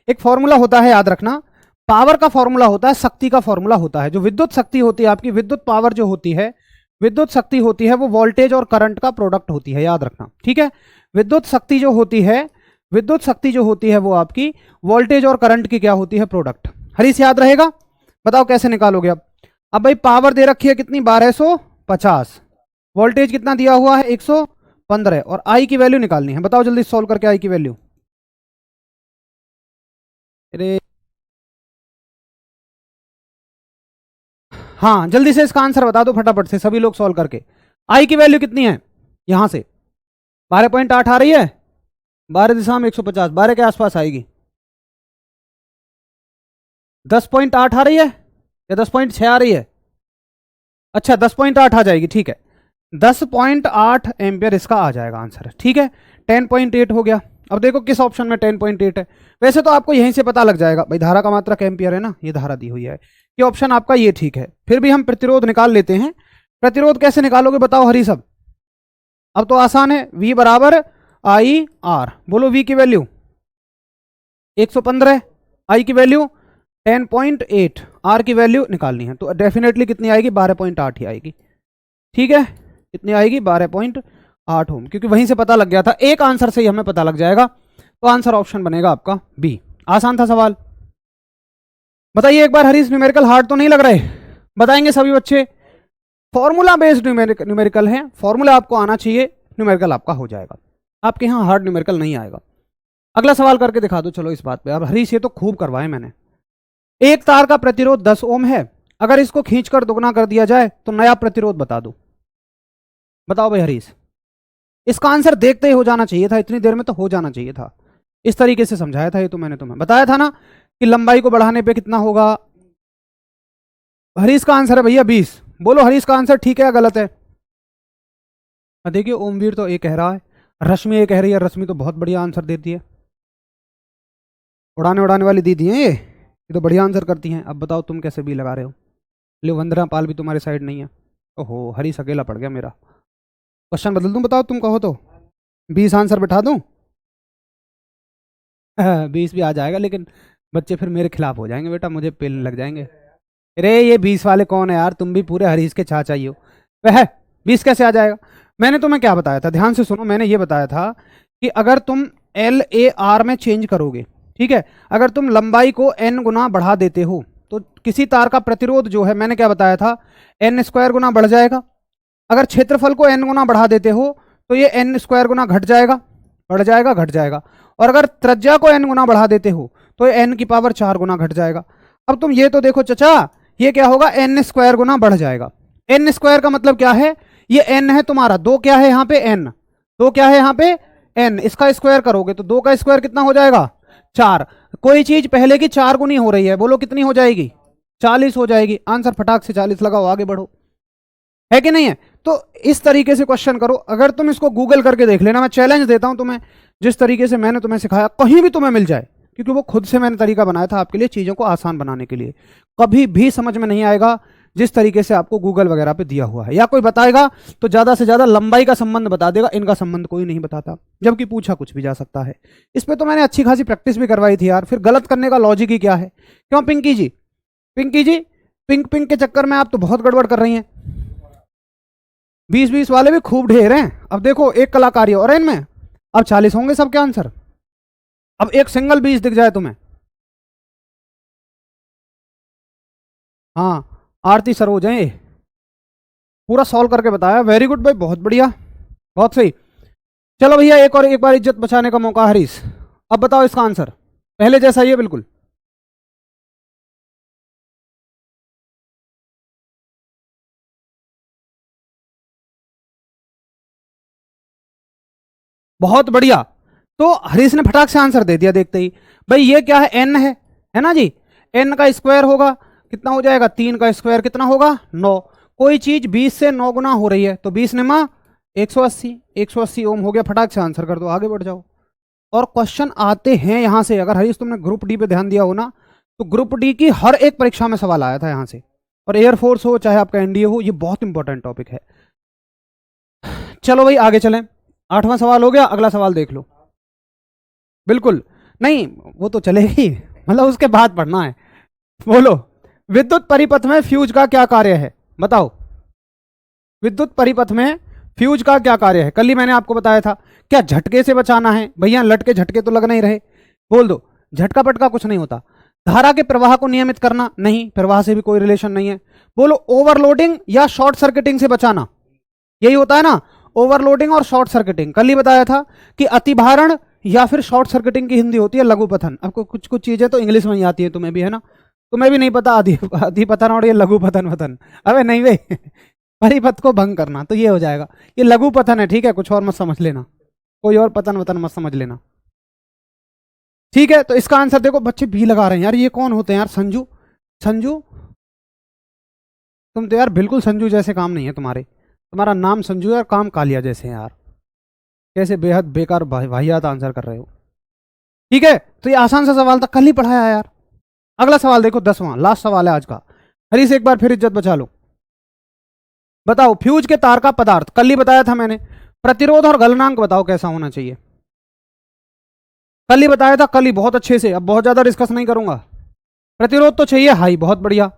एक फॉर्मूला होता है, याद रखना, पावर का फॉर्मूला होता है, शक्ति का फॉर्मूला होता है। जो विद्युत शक्ति होती है आपकी, विद्युत पावर जो होती है, विद्युत शक्ति होती है, वो वोल्टेज और करंट का प्रोडक्ट होती है, याद रखना, ठीक है। विद्युत शक्ति जो होती है वो आपकी वोल्टेज और करंट की क्या होती है, प्रोडक्ट। हरीश याद रहेगा, बताओ कैसे निकालोगे। अब भाई पावर दे रखी है कितनी, 1250, वोल्टेज कितना दिया हुआ है, 115, और आई की वैल्यू निकालनी है। बताओ जल्दी सॉल्व करके आई की वैल्यू। अरे हाँ, जल्दी से इसका आंसर बता दो फटाफट से, सभी लोग सॉल्व करके। आई की वैल्यू कितनी है, यहां से 12.8 आ रही है, 12 दिशा में 150, 12 के आसपास आएगी। 10.8 आ रही है या 10.6 आ रही है, अच्छा 10.8 आ जाएगी, ठीक है। 10.8 एम्पियर इसका आ जाएगा आंसर, ठीक है। 10.8 हो गया। अब देखो किस ऑप्शन में 10.8 है। वैसे तो आपको यहीं से पता लग जाएगा भाई, धारा का मात्रक एम्पियर है ना, ये धारा दी हुई है, ये ऑप्शन आपका ये ठीक है। फिर भी हम प्रतिरोध निकाल लेते हैं। प्रतिरोध कैसे निकालोगे बताओ हरी सब। अब तो आसान है, V बराबर आई आर। बोलो V की वैल्यू 115, I की वैल्यू 10.8, R की वैल्यू निकालनी है। तो डेफिनेटली कितनी आएगी, 12.8 ही आएगी, ठीक है। कितनी आएगी, 12.8 ओम, क्योंकि वहीं से पता लग गया था, एक आंसर से ही हमें पता लग जाएगा। तो आंसर ऑप्शन बनेगा आपका बी। आसान था सवाल। बताइए एक बार हरीश, न्यूमेरिकल हार्ड तो नहीं लग रहे, बताएंगे सभी बच्चे। फॉर्मूला बेस्ड न्यूमेरिकल है, फॉर्मूला आपको आना चाहिए, न्यूमेरिकल आपका हो जाएगा। आपके यहाँ हार्ड न्यूमेरिकल नहीं आएगा। अगला सवाल करके दिखा दो चलो इस बात पे। अब हरीश ये तो खूब करवाए मैंने। एक तार का प्रतिरोध 10 ओम है, अगर इसको खींचकर दुगना कर दिया जाए तो नया प्रतिरोध बता दो। बताओ भाई हरीश, इसका आंसर देखते ही हो जाना चाहिए था, इतनी देर में तो हो जाना चाहिए था। इस तरीके से समझाया था ये तो मैंने तुम्हें, बताया था ना कि लंबाई को बढ़ाने पे कितना होगा। हरीश का आंसर है भैया 20। बोलो हरीश का आंसर ठीक है या गलत है। देखिए ओमवीर तो ये कह रहा है, रश्मि ये कह रही है, रश्मि तो बहुत बढ़िया आंसर देती है, उड़ाने वाली दीदी है ये तो बढ़िया आंसर करती हैं। अब बताओ तुम कैसे भी लगा रहे हो। ले वंदना पाल भी तुम्हारे साइड नहीं है। ओहो हरीश अकेला पड़ गया मेरा। क्वेश्चन बदल दूं, बताओ तुम कहो तो 20 आंसर बैठा दूं। 20 भी आ जाएगा, लेकिन बच्चे फिर मेरे खिलाफ हो जाएंगे बेटा, मुझे पेल लग जाएंगे। अरे ये 20 वाले कौन है यार, तुम भी पूरे हरीश के चाचा ही हो। वह 20 कैसे आ जाएगा। मैंने तुम्हें क्या बताया था, ध्यान से सुनो। मैंने ये बताया था कि अगर तुम LAR में चेंज करोगे, ठीक है, अगर तुम लंबाई को n गुना बढ़ा देते हो तो किसी तार का प्रतिरोध जो है, मैंने क्या बताया था, n² गुना बढ़ जाएगा। अगर क्षेत्रफल को n गुना बढ़ा देते हो तो ये n² गुना घट जाएगा, बढ़ जाएगा, घट जाएगा। और अगर त्रिज्या को n गुना बढ़ा देते हो तो ये n की पावर 4 गुना घट जाएगा। अब तुम ये तो देखो चचा, ये क्या होगा, एन स्क्वायर गुना बढ़ जाएगा। एन स्क्वायर का मतलब क्या है, ये एन है तुम्हारा, दो क्या है यहाँ पे एन, दो क्या है यहाँ पे एन, इसका स्क्वायर करोगे तो दो का स्क्वायर कितना हो जाएगा, 4। कोई चीज पहले की 4 गुनी हो रही है, बोलो कितनी हो जाएगी, 40 हो जाएगी। आंसर फटाक से 40 लगाओ, आगे बढ़ो, है कि नहीं है। तो इस तरीके से क्वेश्चन करो। अगर तुम इसको गूगल करके देख लेना, मैं चैलेंज देता हूं तुम्हें, जिस तरीके से मैंने तुम्हें सिखाया कहीं भी तुम्हें मिल जाए, क्योंकि वो खुद से मैंने तरीका बनाया था आपके लिए चीजों को आसान बनाने के लिए, कभी भी समझ में नहीं आएगा जिस तरीके से आपको गूगल वगैरह पे दिया हुआ है। या कोई बताएगा तो ज्यादा से ज्यादा लंबाई का संबंध बता देगा, इनका संबंध कोई नहीं बताता, जबकि पूछा कुछ भी जा सकता है। इस पे तो मैंने अच्छी खासी प्रैक्टिस भी करवाई थी यार, फिर गलत करने का लॉजिक ही क्या है, क्यों पिंकी जी, पिंकी जी, पिंक पिंक के चक्कर में आप तो बहुत गड़बड़ कर रही हैं। 20-20 वाले भी खूब ढेर हैं। अब देखो एक कलाकारी और इनमें, अब 40 होंगे सबके आंसर। अब एक सिंगल 20 दिख जाए तुम्हें, हाँ आरती सरोज है, पूरा सॉल्व करके बताया, वेरी गुड भाई, बहुत बढ़िया, बहुत सही। चलो भैया एक और, एक बार इज्जत बचाने का मौका हरीश। अब बताओ इसका आंसर, पहले जैसा ही है बिल्कुल। बहुत बढ़िया, तो हरीश ने फटाक से आंसर दे दिया देखते ही। भाई ये क्या है, एन है ना जी, एन का स्क्वायर होगा कितना हो जाएगा, 3 का स्क्वायर कितना होगा 9। कोई चीज 20 से 9 गुना हो रही है तो 20 ने माँ 180, 180 ओम हो गया, फटाक से आंसर कर दो, आगे बढ़ जाओ। और क्वेश्चन आते हैं यहां से, अगर हरीश तुमने ग्रुप डी पे ध्यान दिया हो ना, तो ग्रुप डी की हर एक परीक्षा में सवाल आया था यहां से, और एयरफोर्स हो चाहे आपका एनडीए हो, ये बहुत इंपॉर्टेंट टॉपिक है। चलो भाई आगे चलें, 8वां सवाल हो गया, अगला सवाल देख लो। बिल्कुल नहीं, वो तो चलेगी, मतलब उसके बाद पढ़ना है। बोलो, विद्युत परिपथ में फ्यूज का क्या कार्य है, बताओ। विद्युत परिपथ में फ्यूज का क्या कार्य है, कल ही मैंने आपको बताया था। क्या झटके से बचाना है, भैया लटके झटके तो लग नहीं रहे, बोल दो। झटका पटका कुछ नहीं होता। धारा के प्रवाह को नियमित करना, नहीं, प्रवाह से भी कोई रिलेशन नहीं है। बोलो, ओवरलोडिंग या शॉर्ट सर्किटिंग से बचाना, यही होता है ना, ओवरलोडिंग और शॉर्ट सर्किटिंग। कल ही बताया था कि अतिभारण या फिर शॉर्ट सर्किटिंग की हिंदी होती है लघुपथन। आपको कुछ कुछ चीजें तो इंग्लिश में ही आती है, तुम्हें भी है ना, तुम्हें भी नहीं पता अधिपतन और ये लघुपथन वतन, अबे नहीं वे परिपथ को भंग करना, तो ये हो जाएगा, ये लघुपथन है, ठीक है, कुछ और मत समझ लेना, कोई और पतन वतन मत समझ लेना, ठीक है। तो इसका आंसर देखो, बच्चे भी लगा रहे हैं यार, ये कौन होते हैं यार, संजू, संजू, तुम तो यार बिल्कुल संजू जैसे काम नहीं है तुम्हारे, तुम्हारा नाम संजू है और काम कालिया जैसे है यार, कैसे बेहद बेकार वाहियात आंसर कर रहे हो। ठीक है, तो ये आसान सा सवाल था, कल ही पढ़ाया यार। अगला सवाल देखो, 10वां लास्ट सवाल है आज का। हरीश एक बार फिर इज्जत बचा लो, बताओ फ्यूज के तार का पदार्थ, कल ही बताया था मैंने, प्रतिरोध और गलनांक बताओ कैसा होना चाहिए, कल ही बताया था, कल ही बहुत अच्छे से, अब बहुत ज्यादा डिस्कस नहीं करूंगा। प्रतिरोध तो चाहिए हाई, बहुत बढ़िया,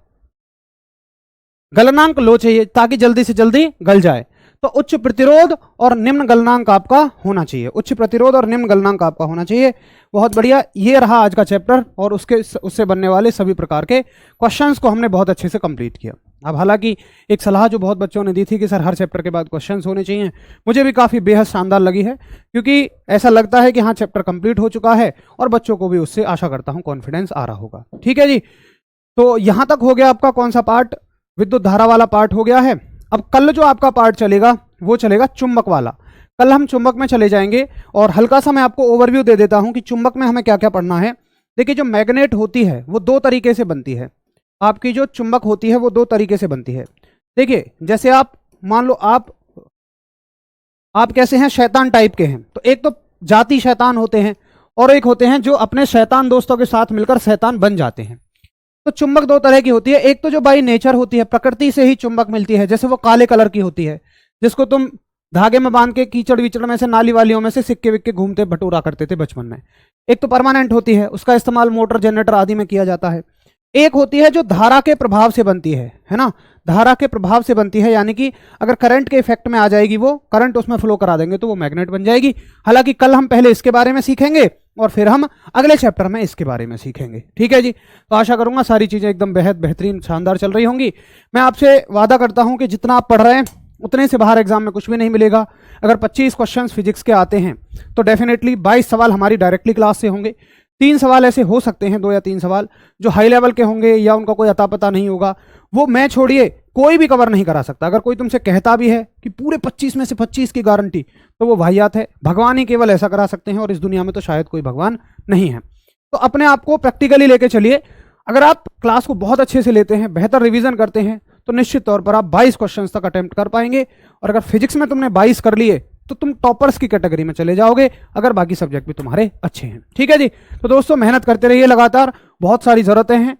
गलनांक लो चाहिए ताकि जल्दी से जल्दी गल जाए। तो उच्च प्रतिरोध और निम्न गलनांक आपका होना चाहिए, उच्च प्रतिरोध और निम्न गलनांक आपका होना चाहिए, बहुत बढ़िया। ये रहा आज का चैप्टर, और उससे बनने वाले सभी प्रकार के क्वेश्चंस को हमने बहुत अच्छे से कंप्लीट किया। अब हालांकि एक सलाह जो बहुत बच्चों ने दी थी कि सर हर चैप्टर के बाद क्वेश्चंस होने चाहिए, मुझे भी काफ़ी बेहद शानदार लगी है, क्योंकि ऐसा लगता है कि हाँ चैप्टर कंप्लीट हो चुका है, और बच्चों को भी उससे आशा करता हूँ कॉन्फिडेंस आ रहा होगा। ठीक है जी, तो यहाँ तक हो गया आपका कौन सा पार्ट, विद्युत धारा वाला पार्ट हो गया है। अब कल जो आपका पार्ट चलेगा वो चलेगा चुंबक वाला, कल हम चुंबक में चले जाएंगे, और हल्का सा मैं आपको ओवरव्यू दे देता हूं कि चुंबक में हमें क्या क्या पढ़ना है। देखिए, जो मैग्नेट होती है वो दो तरीके से बनती है, आपकी जो चुंबक होती है वो दो तरीके से बनती है। देखिए, जैसे आप मान लो आप कैसे हैं, शैतान टाइप के हैं, तो एक तो जाति शैतान होते हैं, और एक होते हैं जो अपने शैतान दोस्तों के साथ मिलकर शैतान बन जाते हैं। तो चुंबक दो तरह की होती है, एक तो जो बाई नेचर होती है, प्रकृति से ही चुंबक मिलती है, जैसे वो काले कलर की होती है, जिसको तुम धागे में बांध के कीचड़ विचड़ में से नाली वालियों में से सिक्के विक्के घूमते भटूरा करते थे बचपन में। एक तो परमानेंट होती है, उसका इस्तेमाल मोटर जनरेटर आदि में किया जाता है। एक होती है जो धारा के प्रभाव से बनती है ना, धारा के प्रभाव से बनती है, यानी कि अगर करंट के इफेक्ट में आ जाएगी, वो करंट उसमें फ्लो करा देंगे तो वो मैग्नेट बन जाएगी। हालांकि कल हम पहले इसके बारे में सीखेंगे और फिर हम अगले चैप्टर में इसके बारे में सीखेंगे। ठीक है जी, तो आशा करूंगा सारी चीजें एकदम बेहद बेहतरीन शानदार चल रही होंगी। मैं आपसे वादा करता हूं कि जितना आप पढ़ रहे हैं उतने से बाहर एग्जाम में कुछ भी नहीं मिलेगा। अगर 25 क्वेश्चंस फिजिक्स के आते हैं तो डेफिनेटली 22 सवाल हमारी डायरेक्टली क्लास से होंगे, 3 सवाल ऐसे हो सकते हैं, 2 या 3 सवाल जो हाई लेवल के होंगे या उनका कोई अता पता नहीं होगा, वो मैं छोड़िए कोई भी कवर नहीं करा सकता। अगर कोई तुमसे कहता भी है कि पूरे 25 में से 25 की गारंटी, तो वो वाहियात है। भगवान ही केवल ऐसा करा सकते हैं, और इस दुनिया में तो शायद कोई भगवान नहीं है। तो अपने आप को प्रैक्टिकली लेके चलिए। अगर आप क्लास को बहुत अच्छे से लेते हैं, बेहतर रिवीजन करते हैं, तो निश्चित तौर पर आप 22 क्वेश्चंस तक अटेम्प्ट कर पाएंगे। और अगर फिजिक्स में तुमने 22 कर लिए तो तुम टॉपर्स की कैटेगरी में चले जाओगे, अगर बाकी सब्जेक्ट भी तुम्हारे अच्छे हैं। ठीक है जी। तो दोस्तों मेहनत करते रहिए लगातार, बहुत सारी जरूरतें हैं,